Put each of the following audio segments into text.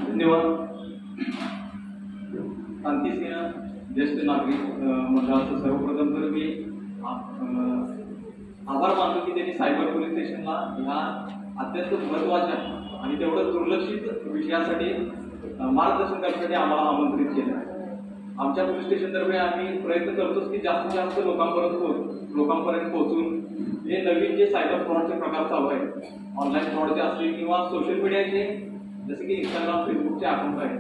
धन्यवाद. शांतीसिंह ज्येष्ठ नागरिक मंडळाचं सर्वप्रथम तर मी आभार मानतो की त्यांनी सायबर पोलीस स्टेशनला ह्या अत्यंत महत्त्वाच्या आणि तेवढं दुर्लक्षित विषयासाठी मार्गदर्शन करण्यासाठी आम्हाला आमंत्रित केलं. आमच्या पोलीस स्टेशनतर्फे आम्ही प्रयत्न करतोच की जास्तीत जास्त लोकांपर्यंत पोहोचून हे नवीन जे सायबर फ्रॉडचे प्रकार चालू आहेत, ऑनलाईन फ्रॉडचे असतील किंवा सोशल मीडियाचे जसे की इंस्टाग्राम फेसबुकचे अकाउंट आहेत,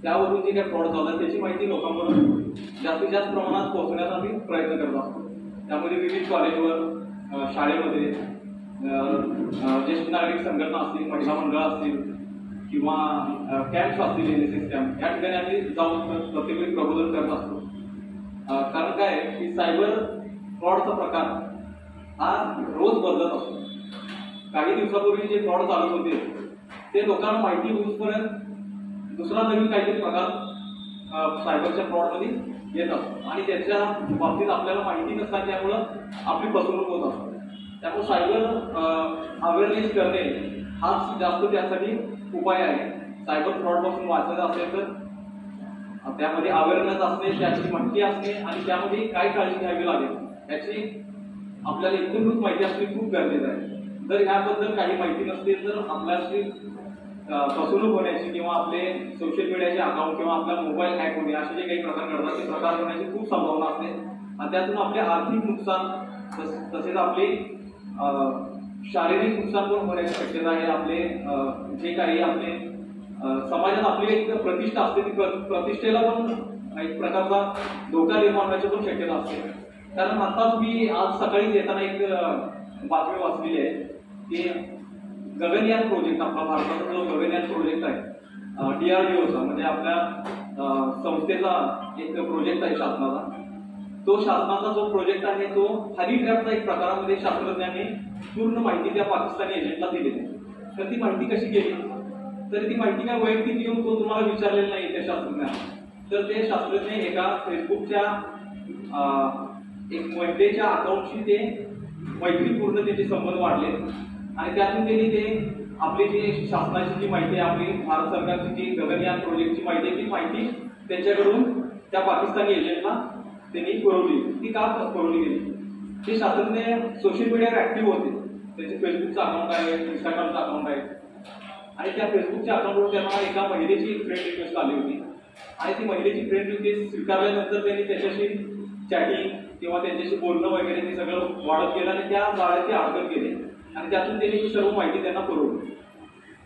त्यावरून जे काही फ्रॉड चालू आहे त्याची माहिती लोकांपर्यंत जास्तीत जास्त प्रमाणात पोहोचण्याचा आम्ही प्रयत्न करत असतो. त्यामध्ये विविध कॉलेजवर, शाळेमध्ये, ज्येष्ठ नागरिक संघटना असतील, महिला मंडळ असतील किंवा कॅम्प्स असतील, NSS कॅम्प, या ठिकाणी आम्ही जाऊन प्रत्येक प्रबोधन करत असतो. कारण काय की सायबर फ्रॉडचा प्रकार हा रोज बदलत असतो. काही दिवसापूर्वी जे फ्रॉड चालत होते ते लोकांना माहिती होईपर्यंत दुसरा नवीन काहीतरी प्रकार सायबरच्या फ्रॉडमध्ये येत असतो आणि त्याच्या बाबतीत आपल्याला माहिती नसतात, त्यामुळं आपली फसवणूक होत असते. त्यामुळे सायबर अवेअरनेस करणे हाच जास्त त्यासाठी उपाय आहे. सायबर फ्रॉडपासून वाचायचं असेल तर त्यामध्ये अवेअरनेस असणे, त्याची माहिती असणे आणि त्यामध्ये काय काळजी घ्यावी लागेल याची आपल्याला इतकं माहिती असणे खूप गरजेचं आहे. जर ह्याबद्दल काही माहिती नसते तर आपल्याशी फसवणूक होण्याची किंवा आपले सोशल मीडियाचे अकाउंट किंवा आपला मोबाईल हॅक होणे असे जे काही प्रकार घडतात ते प्रकार होण्याची खूप संभावना असते आणि त्यातून आपले आर्थिक नुकसान तसेच आपले शारीरिक नुकसान पण होण्याची शक्यता आहे. आपले जे काही आपले समाजात आपली एक प्रतिष्ठा असते ती प्रतिष्ठेला पण एक प्रकारचा धोका निर्माण होण्याची पण शक्यता असते. कारण आताच मी आज सकाळीच येताना एक बातमी वाचलेली आहे की गगनयान प्रोजेक्ट, आपला भारताचा जो गगनयान प्रोजेक्ट आहे DRDOचा, म्हणजे आपल्या संस्थेचा एक प्रोजेक्ट आहे शासनाचा, तो शासनाचा जो प्रोजेक्ट आहे तो हनी ट्रॅपचा एक प्रकारामध्ये शास्त्रज्ञांनी पूर्ण माहिती त्या पाकिस्तानी एजंटला दिलेली. तर ती माहिती कशी गेली, तर ती माहिती काय वैयक्तिक येऊन तो तुम्हाला विचारलेलं नाही त्या शास्त्रज्ञांना. तर ते शास्त्रज्ञ एका फेसबुकच्या एक महिलेच्या अकाउंटशी ते मैत्रीपूर्ण त्यांचे संबंध वाढले आणि त्यातून त्यांनी ते आपली जी शासनाची जी माहिती आहे, आपली भारत सरकारची जी गगनयान प्रोजेक्टची माहिती आहे, ती माहिती त्यांच्याकडून त्या पाकिस्तानी एजंटला त्यांनी पुरवली. ती का पुरवली गेली? ते शास्त्रज्ञ सोशल मीडियावर ऍक्टिव्ह होते, त्यांचे फेसबुकचं अकाउंट आहे, इंस्टाग्रामचं अकाउंट आहे आणि त्या फेसबुकच्या अकाउंटवर त्यांना एका महिलेची फ्रेंड रिक्वेस्ट आली होती आणि ती महिलेची फ्रेंड रिक्वेस्ट स्वीकारल्यानंतर त्यांनी त्याच्याशी चॅटिंग किंवा त्यांच्याशी बोलणं वगैरे ते सगळं वाढत गेलं आणि त्या जाळ्याची हरकत केली आणि त्यातून त्यांनी ही सर्व माहिती त्यांना पुरवली.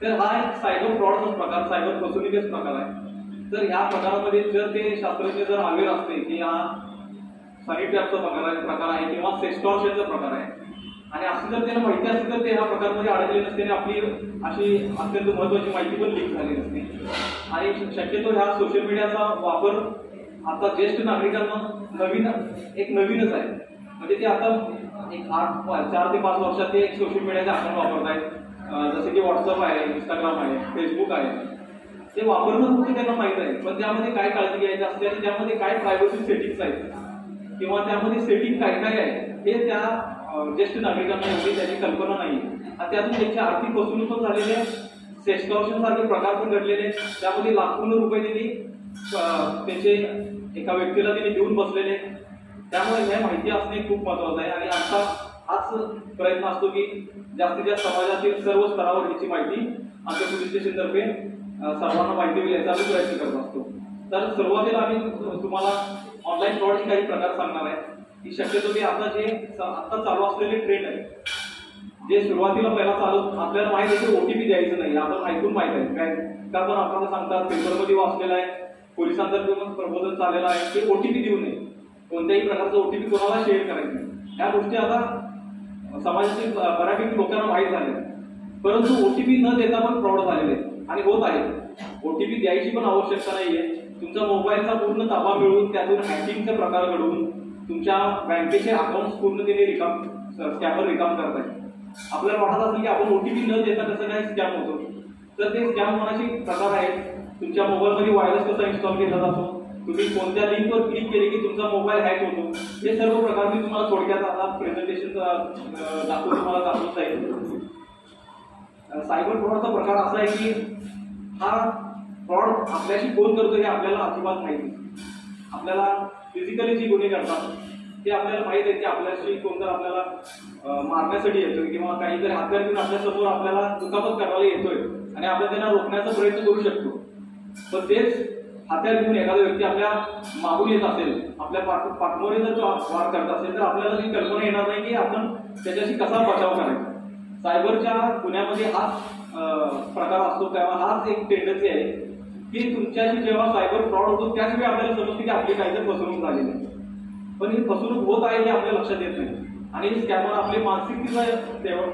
तर हा एक सायबर फ्रॉडचा प्रकार, सायबर फसवणुकीचा प्रकार आहे. तर ह्या प्रकारामध्ये जर ते शास्त्रज्ञ जर अवेअर असते की हा हनी ट्रॅपचा प्रकार आहे किंवा सेक्स्टॉर्शनचा प्रकार आहे आणि असं जर त्यांना माहिती असते तर ते ह्या प्रकारमध्ये अडकले नसते आणि आपली अशी अत्यंत महत्त्वाची माहिती पण लीक झाली नसते. आणि शक्यतो ह्या सोशल मीडियाचा वापर आता ज्येष्ठ नागरिकांना नवीनच आहे. म्हणजे ते आता एक 4 ते 5 वर्षात ते सोशल मीडियाचे अकाउंट वापरत आहेत. जसे की व्हॉट्सअप आहे, इंस्टाग्राम आहे, फेसबुक आहे, ते वापरणं फक्त त्यांना माहीत आहे. पण त्यामध्ये काय काळजी घ्यायची असते आणि त्यामध्ये काय प्रायव्हसी सेटिंग्स आहेत किंवा त्यामध्ये सेटिंग काय काय आहे हे त्या ज्येष्ठ नागरिकांना एवढी त्याची कल्पना नाही आणि त्यातून त्यांची आर्थिक फसवणूक पण झालेली आहे, सेक्स्टॉर्शन सारखे प्रकार पण घडलेले आहेत. त्यामध्ये लाखों रुपये त्यांनी त्याचे एका व्यक्तीला त्यांनी देऊन बसलेले. त्यामुळे हे माहिती असणे खूप महत्वाचं आहे आणि आमचा हाच प्रयत्न असतो की जास्तीत जास्त समाजातील सर्व स्तरावर याची माहिती आमच्या पोलीस स्टेशनतर्फे सर्वांना माहिती होईल याचा आम्ही प्रयत्न करत असतो. तर सुरुवातीला आम्ही तुम्हाला ऑनलाईन फ्रॉडचे काही प्रकार सांगणार आहे की शक्यतो की आता चालू असलेले ट्रेंड आहे, जे सुरुवातीला पहिला चालू आपल्याला माहिती आहे की OTP द्यायचं नाही, आपण ऐकून माहित आहे काय का पण आपल्याला सांगतात, पेपरमध्ये वाचलेलं आहे, पोलिसांतर्फे पण प्रबोधन चाललेलं आहे की OTP देऊ नये, कोणत्याही प्रकारचं OTP कोणाला शेअर करायचं नाही. ह्या गोष्टी आता समाजातील बऱ्यापैकी लोकांना माहीत झाल्या, परंतु OTP न देता पण फ्रॉड झालेले आणि होत आहे. OTP द्यायची पण आवश्यकता नाहीये. तुमचा मोबाईलचा पूर्ण ताबा मिळवून त्यातून हॅकिंगचे प्रकार घडवून तुमच्या बँकेचे अकाउंट पूर्णपणे स्कॅमर रिकाम करताय. आपल्याला वाटत असेल की आपण OTP न देता कसं काय स्कॅम होतो, तर ते स्कॅम होण्याचे प्रकार आहेत. तुमच्या मोबाईलमध्ये व्हायरस कसा इन्स्टॉल केला जातो, तुम्ही कोणत्या लिंकवर क्लिक केले की तुमचा मोबाईल हॅक होतो, हे सर्व प्रकार मी तुम्हाला थोडक्यात आता प्रेझेंटेशन तुम्हाला दाखवत जाईल. सायबर फ्रॉडचा प्रकार असा आहे की हा फ्रॉड आपल्याशी कोण करतो हे आपल्याला अजिबात माहिती. आपल्याला फिजिकली जी गुन्हे करतात ते आपल्याला माहित आहे की आपल्याशी कोणतर आपल्याला मारण्यासाठी येतोय किंवा काहीतरी हत्यार घेऊन आपल्यासमोर आपल्याला दुखापत करायला येतोय आणि आपण त्यांना रोखण्याचा प्रयत्न करू शकतो. पण तेच हत्यार घेऊन एखादा व्यक्ती आपल्या मागून येत असेल, आपल्या पाठमोरे जर तो वार करत असेल तर आपल्याला ही कल्पना येणार नाही की आपण त्याच्याशी कसा बचाव करायचा. सायबरच्या गुन्ह्यामध्ये हाच प्रकार असतो किंवा हाच एक टेंडन्सी आहे की तुमच्याशी जेव्हा सायबर फ्रॉड होतो त्याच वेळी आपल्याला समजते की आपली काहीतरी फसवणूक झालेली आहे. पण ही फसवणूक होत आहे हे आपल्या लक्षात येत नाही. आणि स्कॅमर आपली मानसिकतेचा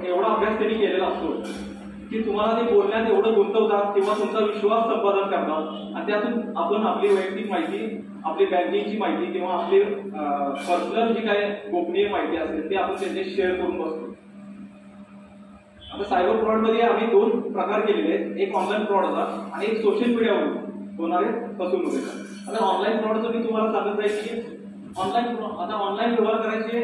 एवढा अभ्यास त्यांनी केलेला असतो की तुम्हाला ते बोलण्यात एवढं गुंतवतात किंवा तुमचा विश्वास संपादन करतात आणि त्यातून आपण आपली वैयक्तिक माहिती, आपली बँकिंगची माहिती किंवा आपली पर्सनल जी काही गोपनीय माहिती असेल ते आपण त्याचे शेअर करून बसतो. आता सायबर फ्रॉड मध्ये आम्ही दोन प्रकार केलेले आहेत, एक ऑनलाईन फ्रॉड होता आणि एक सोशल मीडियावर होणारे फसवणूक. आता ऑनलाईन फ्रॉडचं मी तुम्हाला सांगत आहे की ऑनलाईन व्यवहार करायचे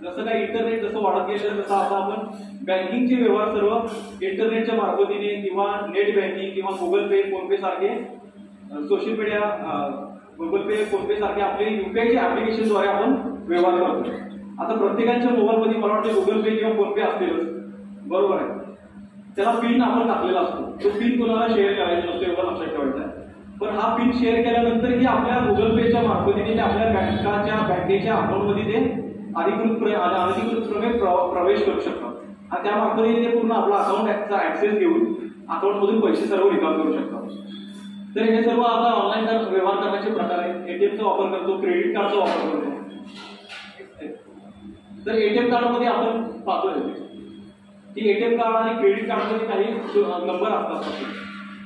जसं काय इंटरनेट जसं वाढत गेलं तसं आता आपण बँकिंगचे व्यवहार सर्व इंटरनेटच्या मार्फतीने किंवा नेट बँकिंग किंवा गुगल पे, फोन पे सारखे सोशल मीडिया, गुगल पे, फोन पे सारखे आपले युपीआयच्या ऍप्लिकेशनद्वारे आपण व्यवहार करतो. आता प्रत्येकाच्या मोबाईलमध्ये मला वाटतं गुगल पे किंवा फोन पे असतीलच, बरोबर आहे. त्याला पिन आपण टाकलेला असतो, तो पिन कोणाला शेअर करायचा नसतो एवढं लक्षात ठेवायचं आहे. पण हा पिन शेअर केल्यानंतरही आपल्या गुगल पेच्या मार्फतीने ते आपल्या बँकेच्या अकाउंटमध्ये ते अनधिकृतपणे प्रवेश करू शकतात आणि त्या मार्फतीने ते पूर्ण आपला अकाउंटचा ऍक्सेस घेऊन अकाउंटमधून पैसे सर्व रिकव्हर करू शकतात. तर हे सर्व आता ऑनलाईन व्यवहार करण्याचे प्रकार आहेत. एटीएमचा वापर करतो, क्रेडिट कार्डचा वापर करतो. तर एटीएम कार्डमध्ये आपण पाहतोय की एटीएम कार्ड आणि क्रेडिट कार्डमध्ये काही नंबर असतात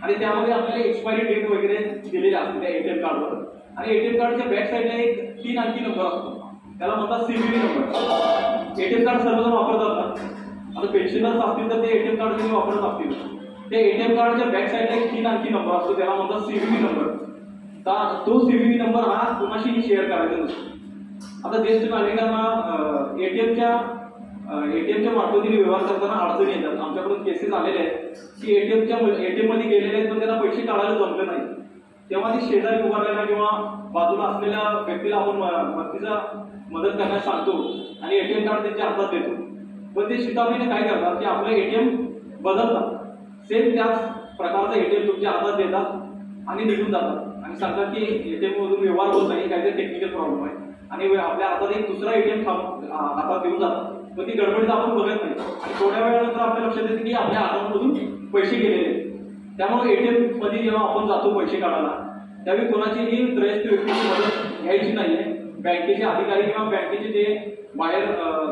आणि त्यामध्ये आपल्याला एक्सपायरी डेट वगैरे दिलेले असते त्या एटीएम कार्डवर. आणि एटीएम कार्डच्या बॅक साईडला एक 3 अंकी नंबर असतो, त्याला म्हणतात सीव्हीव्ही नंबर. एटीएम कार्ड सर्वजण वापरतात ना, आता पेन्शनर्स असतील तर ते एटीएम कार्ड तुम्ही वापरत असतील, ते एटीएम कार्डच्या बॅक साईडला एक 3 अंकी नंबर असतो, त्याला म्हणतात सीव्हीव्ही नंबर. तो सीव्हीव्ही नंबर हा कुणाशीही शेअर करायचा नसतो. आता ज्येष्ठ नागरिकांना एटीएमच्या मार्फतीने व्यवहार करताना अडचणी येतात. आमच्याकडून केसेस आलेले आहेत की एटीएम मध्ये गेलेले आहेत पण त्यांना पैसे काढायला जमले नाही. तेव्हा ते शेजारी उभारलेला किंवा बाजूला असलेल्या व्यक्तीला आपण मदत करण्यास सांगतो आणि एटीएम कार्ड त्यांच्या हातात देतो. पण ते शिताफीने काय करतात की आपलं एटीएम बदलतात, सेम त्याच प्रकारचा एटीएम तुमच्या हातात देतात आणि निघून जातात आणि सांगतात की एटीएम मधून व्यवहार होत नाही, काहीतरी टेक्निकल प्रॉब्लेम आहे आणि आपल्या हातात एक दुसरा एटीएम हातात देऊन जातात. पण ती गडबडीत आपण बघत नाही आणि थोड्या वेळानंतर आपल्या लक्षात येते की आपल्या अकाउंटमधून पैसे गेलेले आहेत. त्यामुळे एटीएम मध्ये जेव्हा आपण जातो पैसे काढायला त्यावेळी कोणाचीही त्रयस्थ व्यक्तीची मदत घ्यायची नाहीये. बँकेचे अधिकारी किंवा बँकेचे जे बाहेर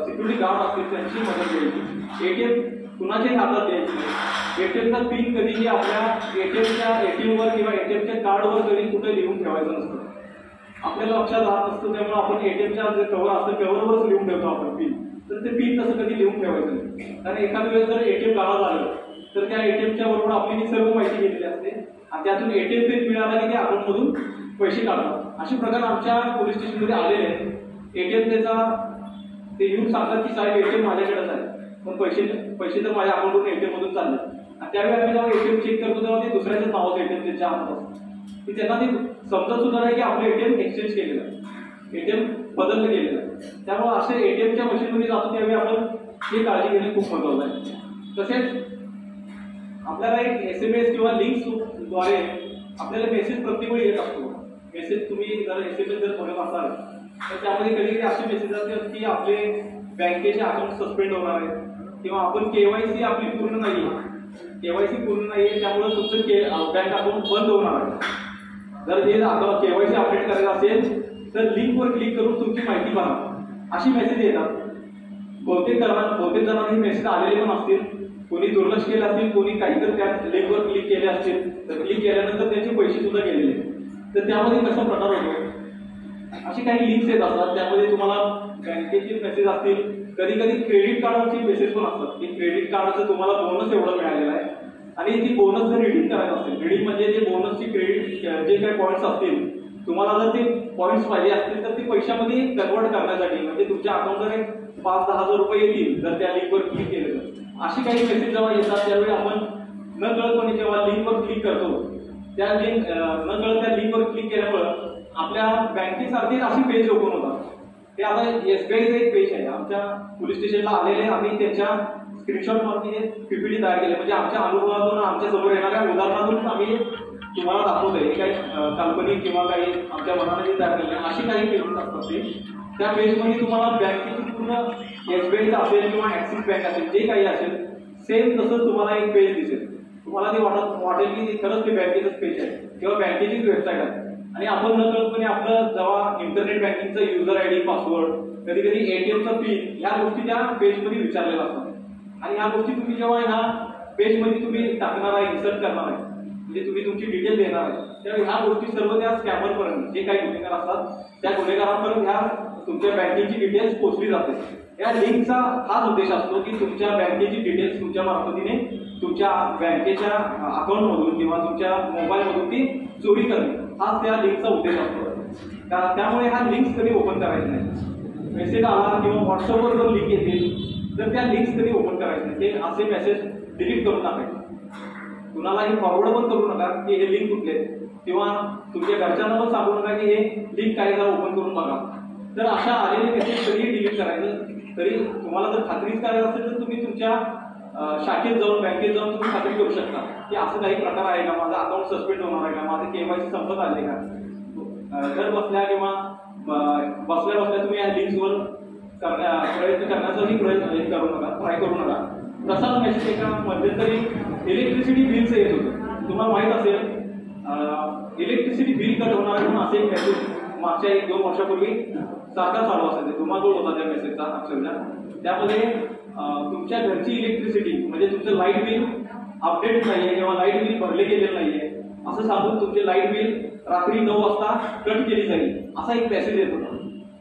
सिक्युरिटी गार्ड असतील त्यांची मदत घ्यायची. एटीएम कुणाच्याही हातात द्यायची नाही. एटीएमचा पिन कधीही आपल्या एटीएमवर किंवा एटीएमच्या कार्डवर कधी कुठे लिहून ठेवायचं नसतं, आपल्याला लक्षात राहत नसतं. त्यामुळे आपण एटीएमच्या जे कव्हर असतं कव्हरवरच लिहून ठेवतो आपण पिन. तर ते पिन तसं कधी लिहून ठेवायचं नाही, कारण एखाद्या वेळेस जर एटीएम काढा झालं तर त्या एटीएमच्या बरोबर आपली सर्व माहिती घेतलेली असते आणि त्यातून एटीएम पिन मिळाला की ते अकाउंटमधून पैसे काढतात. असे प्रकार आमच्या पोलीस स्टेशनमध्ये आलेले आहेत. एटीएम ते येऊन सांगतात की साहेब एटीएम माझ्याकडेच आहे पण पैसे तर माझ्या अकाउंटवरून एटीएम मधून चालले आणि त्यावेळी आम्ही जेव्हा एटीएम चेक करतो तेव्हा ते दुसऱ्याच्याच नावाचं एटीएम त्यांच्या हातात असतं की त्यांना ते समजत सुद्धा नाही की आपलं एटीएम एक्सचेंज केलेलं आहे, एटीएम बदललं गेलेलं आहे. त्यामुळे असे एटीएमच्या मशीनमध्ये जातो त्यावेळी आपण ही काळजी घेणे खूप महत्त्वाचं आहे. तसेच आपल्याला एक SMS किंवा लिंक्सद्वारे आपल्याला मेसेज प्रत्येक वेळी येत असतो. मेसेज तुम्ही जर SMS जर बघत असाल तर त्यामध्ये कधी कधी असे मेसेज असतात की आपले बँकेचे अकाउंट सस्पेंड होणार आहे किंवा आपण KYC आपली पूर्ण नाही आहे, KYC पूर्ण नाही आहे त्यामुळे तुमचं बँक अकाउंट बंद होणार आहे. जर हे KYC अपडेट करायचं असेल तर लिंकवर क्लिक करून तुमची माहिती भरा अशी मेसेज येतात. बहुतेक जणांना हे मेसेज आलेले पण असतील, कोणी दुर्लक्ष केलं असतील, कोणी काहीतरी त्या लिंकवर क्लिक केले असतील तर क्लिक केल्यानंतर त्याचे पैसे सुद्धा गेलेले. तर त्यामध्ये कसा प्रकार होतो, अशी काही लिंक्स येत असतात त्यामध्ये तुम्हाला बँकेचे मेसेज असतील, कधी कधी क्रेडिट कार्डचे मेसेज पण असतात की क्रेडिट कार्डचं तुम्हाला बोनस एवढं मिळालेलं आहे आणि ती बोनस जर रिडीम करायचं असेल, रिडीम म्हणजे ते बोनसची क्रेडिट जे काही पॉईंट्स असतील, तुम्हाला जर ते पॉईंट्स पाहिजे असतील तर ते पैशामध्ये कन्वर्ट करण्यासाठी, म्हणजे तुमच्या अकाउंटवर 5-10 हजार रुपये येतील जर त्या लिंकवर क्लिक केलं तर. अशी काही मेसेज जेव्हा येतात त्यावेळी आपण न कळतपणे जेव्हा लिंकवर क्लिक करतो, त्या लिंक न कळत त्या लिंकवर क्लिक केल्यामुळं आपल्या बँकेसारखेच अशी पेज ओपन होतात. ते आता SBIचं एक पेज आहे, आमच्या पोलीस स्टेशनला आलेले, आम्ही त्याच्या स्क्रीनशॉट मारून PPT तयार केले, म्हणजे आमच्या अनुभवातून आमच्या समोर येणाऱ्या उदाहरणातून आम्ही तुम्हाला दाखवतोय. काही काल्पनिक किंवा काही आमच्या मनाने तयार केले अशी काही पेजेस असतात ते. त्या पेजमध्ये तुम्हाला बँकेची पूर्ण SBIचं असेल किंवा ऍक्सिस बँक असेल, जे काही असेल सेम तसंच तुम्हाला एक पेज दिसेल. तुम्हाला ते वाटेल की खरंच ते बँकेचंच पेज आहे किंवा बँकेचीच वेबसाईट आहे. आणि आपण न कळतपणे आपलं जेव्हा इंटरनेट बँकिंगचं युजर ID, पासवर्ड, कधी कधी ATMचा पिन, ह्या गोष्टी त्या पेजमध्ये विचारलेल्या असतात. आणि ह्या गोष्टी तुम्ही जेव्हा ह्या पेजमध्ये तुम्ही टाकणार आहे, इन्सर्ट करणार आहे, म्हणजे तुम्ही तुमची डिटेल देणार आहे, त्यावेळी ह्या गोष्टी सर्व त्या स्कॅमरपर्यंत, जे काही गुन्हेगार असतात त्या गुन्हेगारांपर्यंत ह्या तुमच्या बँकेची डिटेल्स पोहोचली जाते. या लिंकचा हाच उद्देश असतो की तुमच्या बँकेची डिटेल्स तुमच्या मार्फतीने तुमच्या बँकेच्या अकाउंटमधून किंवा तुमच्या मोबाईलमधून ती चोरी करणे, हाच त्या लिंकचा उद्देश असतो. त्यामुळे हा लिंक्स कधी ओपन करायचे नाही. मेसेज आला किंवा व्हॉट्सअपवर जर लिंक येतील तर त्या लिंक्स कधी ओपन करायचे नाही. ते असे मेसेज डिलीट करून टाकायचे. कुणालाही फॉरवर्ड पण करू नका की हे लिंक कुठले, किंवा तुमच्या घरच्यांना पण सांगू नका की हे लिंक काय जरा ओपन करून बघा. तर अशा आलेले मेसेज कधीही डिलीट करायचं. तरी तुम्हाला जर खात्रीच करायचं असेल तर तुम्ही तुमच्या शाखेत जाऊन, बँकेत जाऊन तुम्ही खात्री करू शकता की असं काही प्रकार आहे का, माझं अकाउंट सस्पेंड होणार आहे का, माझे KYC संपत आले का. घर बसल्या किंवा बसल्या बसल्या तुम्ही या लिंक्सवर प्रयत्न करण्याचाही प्रयत्न करू नका, ट्राय करू नका. तसाच मेसेज एका मध्यंतरी इलेक्ट्रिसिटी बिलचं येत होतं. तुम्हाला माहित असेल इलेक्ट्रिसिटी बिल कट होणार म्हणून असे एक मेसेज मागच्या 1-2 वर्षापूर्वी सारखा चालू असायचा. धुमाकूळ होता त्या मेसेजचा अक्षरशः. त्यामध्ये तुमच्या घरची इलेक्ट्रिसिटी म्हणजे तुमचं लाईट बिल अपडेट नाहीये किंवा लाईट बिल भरले गेलेलं नाहीये असं सांगून तुमचे लाईट बिल रात्री 9 वाजता कट केली जाईल असा एक मेसेज येत होता.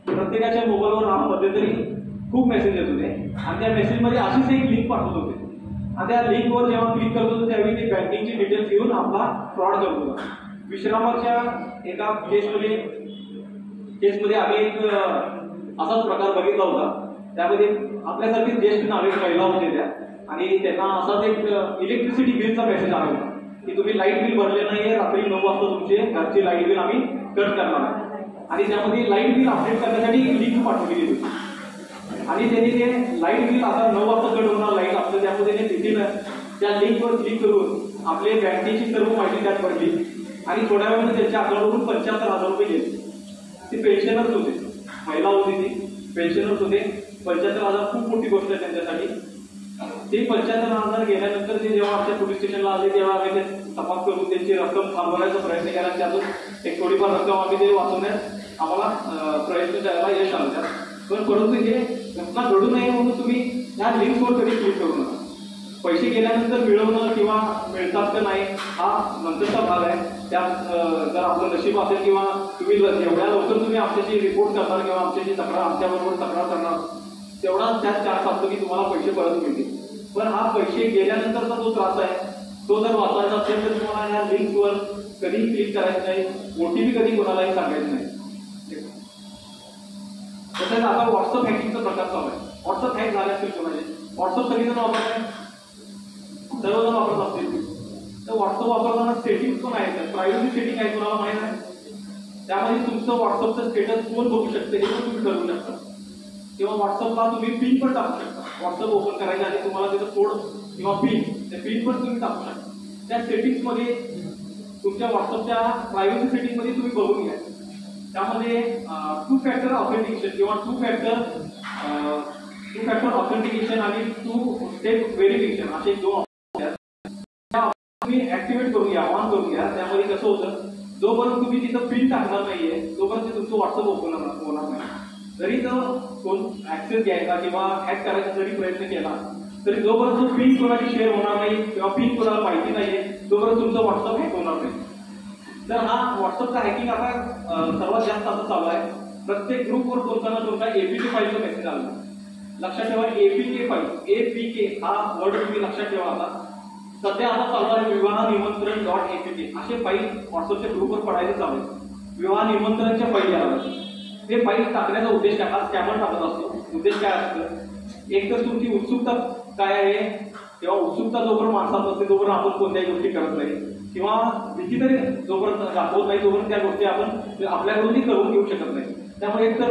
प्रत्येकाच्या मोबाईलवर हा मध्यंतरी खूप मेसेज येत होते आणि त्या मेसेजमध्ये अशीच एक लिंक पाठवत होते. आणि त्या लिंकवर जेव्हा क्लिक करत होतो त्यावेळी ते बँकिंगची डिटेल्स घेऊन आपला फ्रॉड करत होता. विश्रामाच्या एका केसमध्ये आम्ही एक असाच प्रकार बघितला होता. त्यामध्ये आपल्यासारखी ज्येष्ठ नागरिक महिला होते त्या, आणि त्यांना असाच एक इलेक्ट्रिसिटी बिलचा मेसेज आला होता की तुम्ही लाईट बिल भरले नाहीये, रात्री 9 वाजता तुमचे घरचे लाईट बिल आम्ही कट करणार आहे. आणि त्यामध्ये लाईट बिल अपडेट करण्यासाठी एक लिंक पाठवली गेली होती. आणि त्यांनी ते लाईट बिल आता 9 वाजता कट होणार लाईट आपलं, त्यामध्ये ते तिथे त्या लिंकवर क्लिक करून आपले बँकेची सर्व माहिती त्यात भरली आणि थोड्या वेळामध्ये त्यांच्या अकाउंटवरून 75,000 रुपये गेले. ते पेन्शनर्स होते, महिला होती, ती पेन्शनर्स होते. 75,000 खूप मोठी गोष्ट आहे त्यांच्यासाठी. ते 75,000 गेल्यानंतर ते जेव्हा आमच्या पोलीस स्टेशनला आले तेव्हा आम्ही ते तपास करून त्यांची रक्कम थांबवण्याचा प्रयत्न केला. त्यातून एक थोडीफार रक्कम आम्ही ते वाचवण्यात आम्हाला प्रयत्न करायला यश आलं. पण परंतु हे घटना घडू नये म्हणून तुम्ही ह्या लिंक्सवर कधी क्लिक करू नका. पैसे गेल्यानंतर मिळवणं किंवा मिळतात का नाही हा नंतरचा भाग आहे. त्यात जर आपलं नशीब असेल किंवा तुम्ही एवढ्या लवकर तुम्ही आमच्याशी रिपोर्ट करणार किंवा आमच्याशी आमच्याबरोबर तक्रार करणार तेवढाच त्यात चान्स असतो की तुम्हाला पैसे परत मिळतील. पण हा पैसे गेल्यानंतरचा जो त्रास आहे तो जर वाचायचा असेल तर तुम्हाला ह्या लिंक्सवर कधीही क्लिक करायचं नाही. OTP कधी कोणालाही सांगायचं नाही. तसंच आता व्हॉट्सअप हॅकिंगचा प्रकार चालू आहे. व्हॉट्सअप हॅक झाले असतील कोणाचे, व्हॉट्सअप सगळीजण वापरत, सर्वजण वापरत असतील. तर व्हॉट्सअप वापरताना सेटिंग्स पण आहेत, प्रायव्हसी सेटिंग आहे, तुम्हाला माहित आहे. त्यामध्ये तुमचं व्हॉट्सअपचं स्टेटस कोण बघू शकतं हे पण तुम्ही ठरवू शकता. किंवा व्हॉट्सअपला तुम्ही पिन पण टाकू शकता. व्हॉट्सअप ओपन करायच्या आधी तुम्हाला त्याचं कोड किंवा पिन पण तुम्ही टाकू शकता. त्या सेटिंग्समध्ये तुमच्या व्हॉट्सअपच्या प्रायव्हसी सेटिंगमध्ये तुम्ही बघून घ्या. त्यामध्ये 2 फॅक्टर ऑथेंटिकेशन किंवा 2 फॅक्टर ऑथेंटिकेशन आणि 2 स्टेप व्हेरिफिकेशन असे 2 तुम्ही ऍक्टिव्हेट करून घ्या, ऑन करून घ्या. त्यामध्ये कसं होतं, जोपर्यंत तुम्ही तिथं पिन टाकणार नाहीये तोपर्यंत तुमचं व्हॉट्सअप ओपन होणार नाही. जरी तर कोण ऍक्सेस घ्यायचा किंवा हॅक करायचा जरी प्रयत्न केला तरी जोपर्यंत पिन कोणाची शेअर होणार नाही किंवा पिन कोणाला माहिती नाहीये तोपर्यंत तुमचं व्हॉट्सअप हॅक होणार नाही. तर हा व्हॉट्सअपचा हॅकिंग आता सर्वात जास्त असं चालू आहे. प्रत्येक ग्रुपवर कोणता APK फाईलचा मेसेज आला. लक्षात ठेवा, APK फाईल, APK हा वर्ड तुम्ही लक्षात ठेवा. आता सध्या आता चालू आहे विवाह निमंत्रण .apt असे फाईल व्हॉट्सअपच्या ग्रुपवर पडायचे चालू आहे. विवाह निमंत्रणच्या फाईल आल्या. ते फाईल टाकण्याचा उद्देश काय? हा स्कॅमर टाकत असतो. उद्देश काय असतं? एक तर तुमची उत्सुकता काय आहे, तेव्हा उत्सुकता जोपर्यंत माणसात असते तोपर्यंत आपण कोणत्याही गोष्टी करत नाही, किंवा भीती तरी जोपर्यंत दाखवत नाही तोपर्यंत त्या गोष्टी आपण आपल्याकडूनही करून घेऊ शकत नाही. त्यामुळे एक तर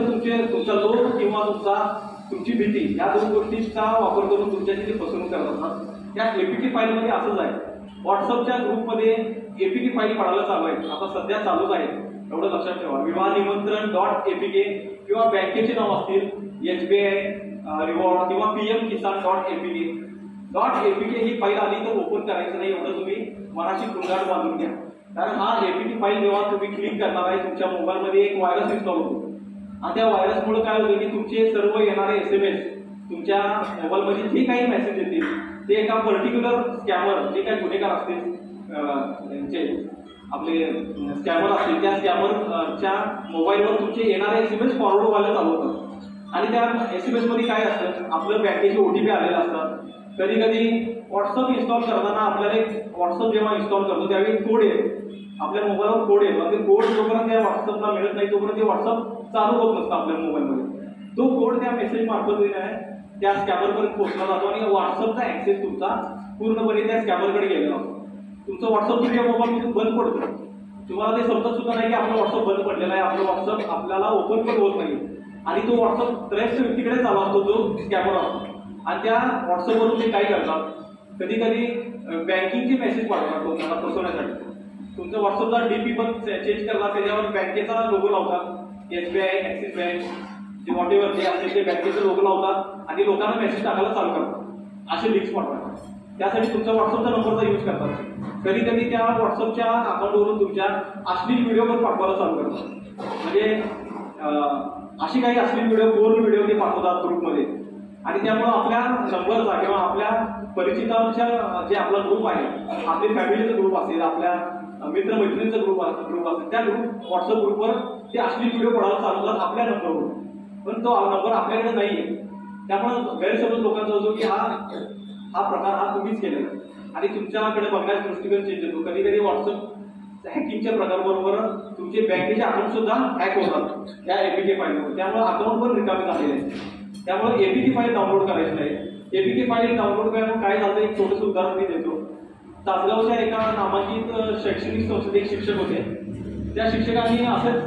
तुमचा लोभ किंवा तुमची भीती या दोन गोष्टींचा वापर करून तुमच्या तिथे फसवणूक करत असतात. त्या एपीटी फाईलमध्ये असंच आहे. व्हॉट्सअपच्या ग्रुपमध्ये एपीटी फाईल पडायला चालू आहे. आता सध्या चालूच आहे, एवढं लक्षात ठेवा. विवाह निमंत्रण .apk किंवा बँकेचे नाव असतील SBI रिवॉर्ड किंवा PM किसान .apk ही फाईल आली तर ओपन करायचं नाही, एवढं तुम्ही मनाची कुंडाळ बांधून घ्या. कारण हा एपीटी फाईल जेव्हा तुम्ही क्लिक करणार आहे तुमच्या मोबाईलमध्ये एक व्हायरस इन्स्टॉल होतो आणि त्या व्हायरसमुळे काय होतं की तुमचे सर्व येणारे SMS तुमच्या मोबाईलमध्ये जे काही मेसेज येतील ते एका पर्टिक्युलर स्कॅमर, जे काही गुन्हेगार असतील आपले स्कॅमर असतील, त्या स्कॅमरच्या मोबाईलवर तुमचे येणारे SMS फॉरवर्ड व्हायला चालू होतात. आणि त्या SMS मध्ये काय असतं, आपलं बँकेचे OTP आलेले असतात. कधी कधी व्हॉट्सअप इन्स्टॉल करताना आपल्याला एक व्हॉट्सअप जेव्हा इन्स्टॉल करतो त्यावेळी कोड येतो, आपल्या मोबाईलवर कोड येतो आणि ते कोड जोपर्यंत त्या व्हॉट्सअपला मिळत नाही तोपर्यंत ते व्हॉट्सअप चालू होत नसतं आपल्या मोबाईलमध्ये. तो कोड त्या मेसेज मार्फत त्या स्कॅमरपर्यंत पोहोचला जातो आणि व्हॉट्सअपचा ऍक्सेस तुमचा पूर्णपणे त्या स्कॅमरकडे गेलेला असतो. तुमचं व्हॉट्सअप तुमच्या मोबाईलमधून बंद पडतं. तुम्हाला ते समजत सुद्धा नाही की आपलं व्हॉट्सअप बंद पडलेला आहे, आपलं व्हॉट्सअप आपल्याला ओपन पण होत नाही आणि तो व्हॉट्सअप त्रयस्थ व्यक्तीकडे चालू असतो जो स्कॅमर असतो. आणि त्या व्हॉट्सअपवरून ते काय करतात, कधी कधी बँकिंगचे मेसेज पाठवतात तुम्हाला फसवण्यासाठी. तुमचं व्हॉट्सअपचा DP पण चेंज करतात, त्याच्यावर बँकेचा लोगो लावतात, SBI, ऍक्सिस बँक, जे व्हॉटेवर जे असेल ते बँकेचा लोगो लावतात आणि लोकांना मेसेज टाकायला चालू करतात, असे लिंक्स पाठवतात. त्यासाठी तुमचा व्हॉट्सअपचा नंबरचा यूज करतात. कधी कधी त्या व्हॉट्सअपच्या अकाउंटवरून तुमच्या अश्लील व्हिडिओ पण पाठवायला चालू करतात. म्हणजे अशी काही अश्लील व्हिडिओ, पोर्न व्हिडिओ ते पाठवतात ग्रुपमध्ये आणि त्यामुळे आपल्या नंबरचा किंवा आपल्या परिचितांच्या जे आपला ग्रुप आहे, आपल्या फॅमिलीचा ग्रुप असेल, आपल्या मित्रमैत्रिणींचा ग्रुप असेल, त्या व्हॉट्सअप ग्रुपवर ते अश्लील व्हिडिओ पडायला चालू करतात आपल्या नंबरवर. पण तो नंबर आपल्याकडे नाहीये, त्यामुळे गैरसमज लोकांचा होतो की हा प्रकार हा तुम्हीच केलेला आणि तुमच्याकडे बघण्याचा दृष्टिकोन चेंज होतो. कधी कधी व्हॉट्सअप हॅकिंगच्या प्रकाराबरोबर तुमचे बँकेचे अकाउंट सुद्धा हॅक होतात त्या एपीके फाईलवर. त्यामुळे अकाउंट पण रिकामी झालेले आहे. त्यामुळे एपीके फाईल डाउनलोड करायची नाही. एपीके फाईल डाउनलोड करायला काय झालं, एक छोटंसं उदाहरण मी देतो. तासगावच्या एका नामांकित शैक्षणिक संस्थेत एक शिक्षक होते. त्या शिक्षकांनी असंच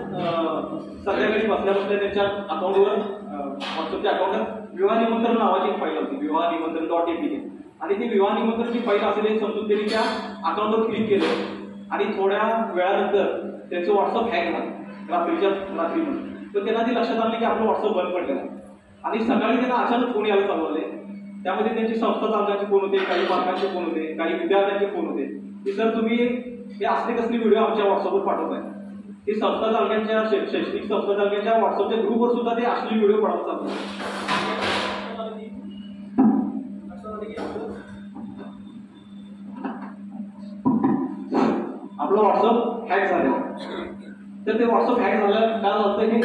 संध्याकाळी बसल्या त्यांच्या अकाउंटवर व्हॉट्सअपच्या अकाउंटवर विवाह निमंत्रण नावाची एक फाईल होती, विवाह निमंत्रण .apk. आणि ती विवाह निमंत्रणची फाईल असेल हे समजून त्यांनी त्या अकाउंटवर क्लिक केलं आणि थोड्या वेळानंतर त्यांचं व्हॉट्सअप हॅक झालं रात्रीमध्ये. तर त्यांना ते लक्षात आलं की आपलं व्हॉट्सअप बंद पडलेलं आहे आणि सकाळी त्यांना अचानक फोन यायला चालू झाले. त्यामध्ये त्यांची संस्था चालकांचे फोन होते, काही पालकांचे फोन होते, काही विद्यार्थ्यांचे फोन होते की सर तुम्ही हे असले कसले व्हिडिओ आमच्या व्हॉट्सअपवर पाठवताय. ते संस्था चालकांच्या शैक्षणिक संस्था चालकांच्या व्हॉट्सअपच्या ग्रुपवर सुद्धा ते अश्लील व्हिडिओ पडत चालतात. आपलं व्हॉट्सअप हॅक झालं. तर ते व्हॉट्सअप हॅक झालं का झालं हे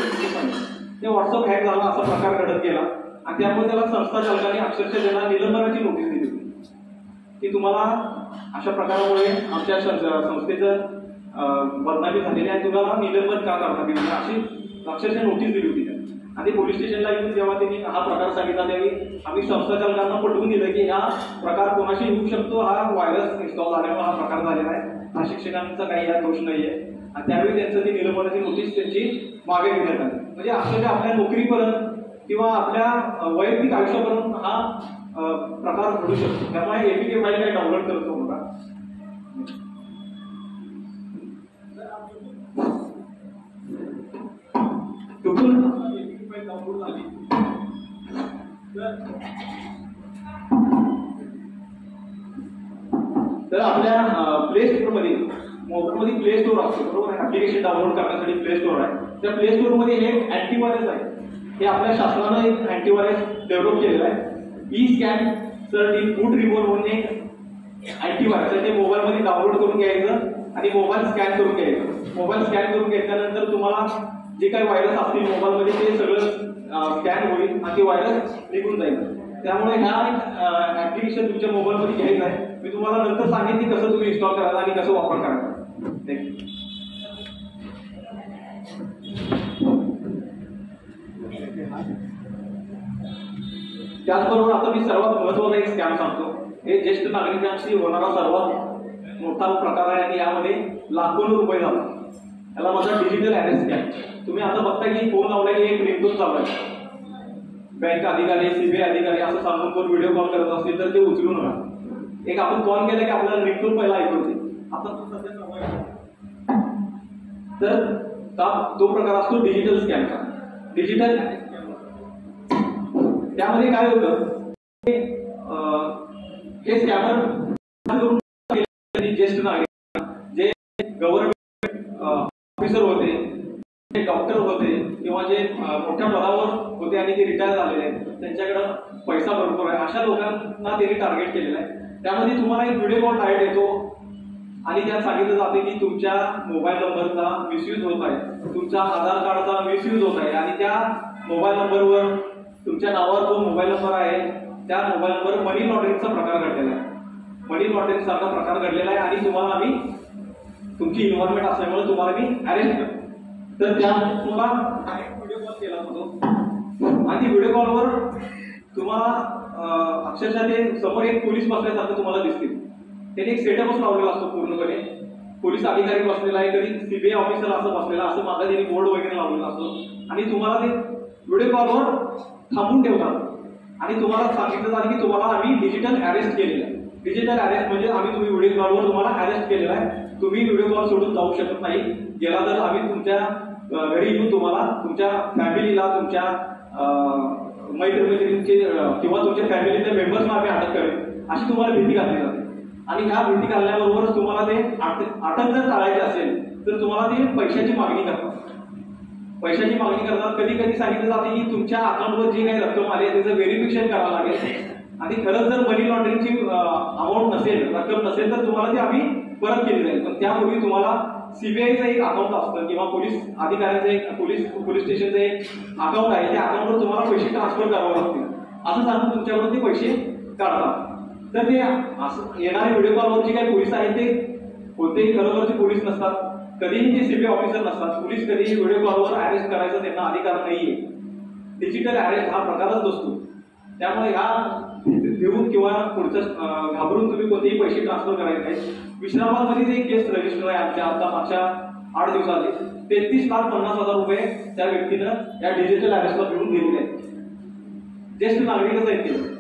ते व्हॉट्सअप हॅक झाला असा प्रकार घडत गेला आणि त्यामुळे त्याला संस्था चालकांनी अक्षरशः त्याला निलंबनाची नोटीस दिली होती की तुम्हाला अशा प्रकारामुळे आमच्या संस्थेचं बदनामी झालेली आहे, तुम्हाला निलंबन का करण्यात येईल अशी अक्षरशः नोटीस दिली होती. आणि पोलीस स्टेशनला येऊन जेव्हा त्यांनी हा प्रकार सांगितला त्यावेळी आम्ही संस्था चालकांना पटवून दिलं की हा प्रकार कोणाशी होऊ शकतो, हा व्हायरस इन्स्टॉल झाल्यामुळे हा प्रकार झालेला आहे, हा शिक्षकांचा काही या दोष नाहीये. आणि त्यावेळी त्यांचं ती निलंबनाची नोटीस त्यांची मागे घेण्यात आली. म्हणजे अक्षरशः आपल्या नोकरीपर्यंत किंवा आपल्या वैयक्तिक आयुष्यापर्यंत हा प्रकार घडू शकतो. त्यामुळे एपीके फाईल काही डाउनलोड करतो बघा. कुठून एपीके फाईल डाउनलोड झाली तर आपल्या प्ले स्टोअरमध्ये मोबाईलमध्ये प्ले स्टोअर असतो बरोबर आहे. ऍप्लिकेशन डाउनलोड करण्यासाठी प्ले स्टोअर आहे. त्या प्ले स्टोअरमध्ये हे अँटीव्हायरस आहे. हे आपल्या शासनानं एक अँटीव्हायरस डेव्हलप केलेलं आहे. स्कॅन सर्टी बूट रिमूव्हर म्हणून एक अँटीव्हायरस आहे. ते मोबाईलमध्ये डाउनलोड करून घ्यायचं आणि मोबाईल स्कॅन करून घ्यायचं. मोबाईल स्कॅन करून घेतल्यानंतर तुम्हाला जे काही व्हायरस असतील मोबाईलमध्ये ते सगळं स्कॅन होईल आणि ते व्हायरस निघून जाईल. त्यामुळे ह्या ऍप्लिकेशन तुमच्या मोबाईलमध्ये घ्यायचं आहे मी तुम्हाला नंतर सांगेन की कसं तुम्ही इन्स्टॉल करायचं आणि कसं वापर करायचा. त्याचबरोबर आता मी सर्वात महत्त्वाचा एक स्कॅम सांगतो. हे ज्येष्ठ नागरिकांशी होणारा सर्वात मोठा प्रकार आहे आणि यामध्ये लाखों रुपये जातात. याला माझा डिजिटल अरेस्ट स्कॅम. तुम्ही आता बघता की फोन लावला की एक रिंगटोन चालू आहे. बँक अधिकारी, सीबीआय अधिकारी असं सांगून कोण व्हिडिओ कॉल करत असतील तर ते उचलू नका. एक आपण कॉल केला की आपल्याला रिंगटोन पहिला ऐकू येते. आता तर तो प्रकार असतो डिजिटल स्कॅमचा. डिजिटल त्यामध्ये काय होतं, हे स्कॅमर ज्येष्ठ नागरिक जे गव्हर्नमेंट ऑफिसर होते, डॉक्टर होते किंवा जे मोठ्या पदावर होते आणि ते रिटायर झालेले आहेत, त्यांच्याकडे पैसा भरपूर आहे, अशा लोकांना त्यांनी टार्गेट केलेलं आहे. त्यामध्ये तुम्हाला एक व्हिडिओ कॉल डायरेक्ट येतो आणि त्यात सांगितलं जाते की तुमच्या मोबाईल नंबरचा मिसयूज होत आहे, तुमच्या आधार कार्डचा मिसयूज होत आहे आणि त्या मोबाईल नंबरवर तुमच्या नावावर जो मोबाईल नंबर आहे त्या मोबाईल नंबर मनी लॉन्ड्रिंगचा प्रकार घडलेला आहे. मनी लॉन्ड्रिंग सारखा प्रकार घडलेला आहे आणि तुम्हाला आम्ही तुमची इन्व्हॉल्वमेंट असल्यामुळे तुम्हाला मी अरेस्ट करतो. तर त्या तुम्हाला व्हिडिओ कॉल केला होतो आणि व्हिडिओ कॉलवर तुम्हाला अक्षरशः ते समोर एक पोलीस बसल्यासारखं तुम्हाला दिसतील. त्यांनी एक सेटअपच लावलेला असतो पूर्णपणे. पोलीस अधिकारी बसलेला आहे, कधी सीबीआय ऑफिसर असं बसलेला असं माझा त्यांनी बोर्ड वगैरे लावलेला असतो आणि तुम्हाला ते व्हिडिओ कॉलवर थांबून ठेवतात आणि तुम्हाला सांगितलं जातं की तुम्हाला आम्ही डिजिटल अरेस्ट केलेलं आहे. डिजिटल अरेस्ट म्हणजे आम्ही तुम्ही व्हिडिओ कॉलवर तुम्हाला अरेस्ट केलेला आहे, तुम्ही व्हिडिओ कॉल सोडून जाऊ शकत नाही. गेला तर आम्ही तुमच्या घरी येऊन तुम्हाला, तुमच्या फॅमिलीला, तुमच्या मैत्रिणींचे किंवा तुमच्या फॅमिलीच्या मेंबर्सना आम्ही अटक करेल अशी तुम्हाला भीती घातली जाते. आणि ह्या भीती घालण्याबरोबरच तुम्हाला ते अटक जर टाळायची असेल तर तुम्हाला ते पैशाची मागणी करतात. पैशाची मागणी करतात. कधी कधी सांगितलं जाते की तुमच्या अकाउंटवर जी काही रक्कम आली आहे त्याचं व्हेरिफिकेशन करावं लागेल आणि खरंच जर मनी लॉन्ड्रिंगची अमाऊंट नसेल, रक्कम नसेल तर तुम्हाला ती आम्ही परत केली जाईल. पण त्यापूर्वी तुम्हाला सीबीआयचं एक अकाउंट असतं किंवा पोलीस अधिकाऱ्यांचं एक पोलीस स्टेशनचं एक अकाउंट आहे, त्या अकाउंटवर तुम्हाला पैसे ट्रान्सफर करावे लागतील असं सांगून तुमच्याकडून ते पैसे काढतात. तर ते असं येणारे व्हिडिओ कॉलवर जे काही पोलीस आहेत ते कोणतेही खरोखरचे पोलीस नसतात, कधीही ते सीबीआय ऑफिसर नसतात. पोलीस कधीही व्हिडिओ कॉलवर अरेस्ट करायचा त्यांना अधिकार नाहीये. डिजिटल अरेस्ट हा प्रकारच नसतो. त्यामुळे ह्या घेऊन किंवा पुढचं घाबरून तुम्ही कोणतेही पैसे ट्रान्सफर करायचे नाही. विश्रामामध्ये एक केस रजिस्टर आहे आमच्या आता मागच्या 8 दिवसात 33,50,000 रुपये त्या व्यक्तीनं या डिजिटल अरेस्टला मिळून दिलेले आहेत. ज्येष्ठ नागरिकच आहेत ते.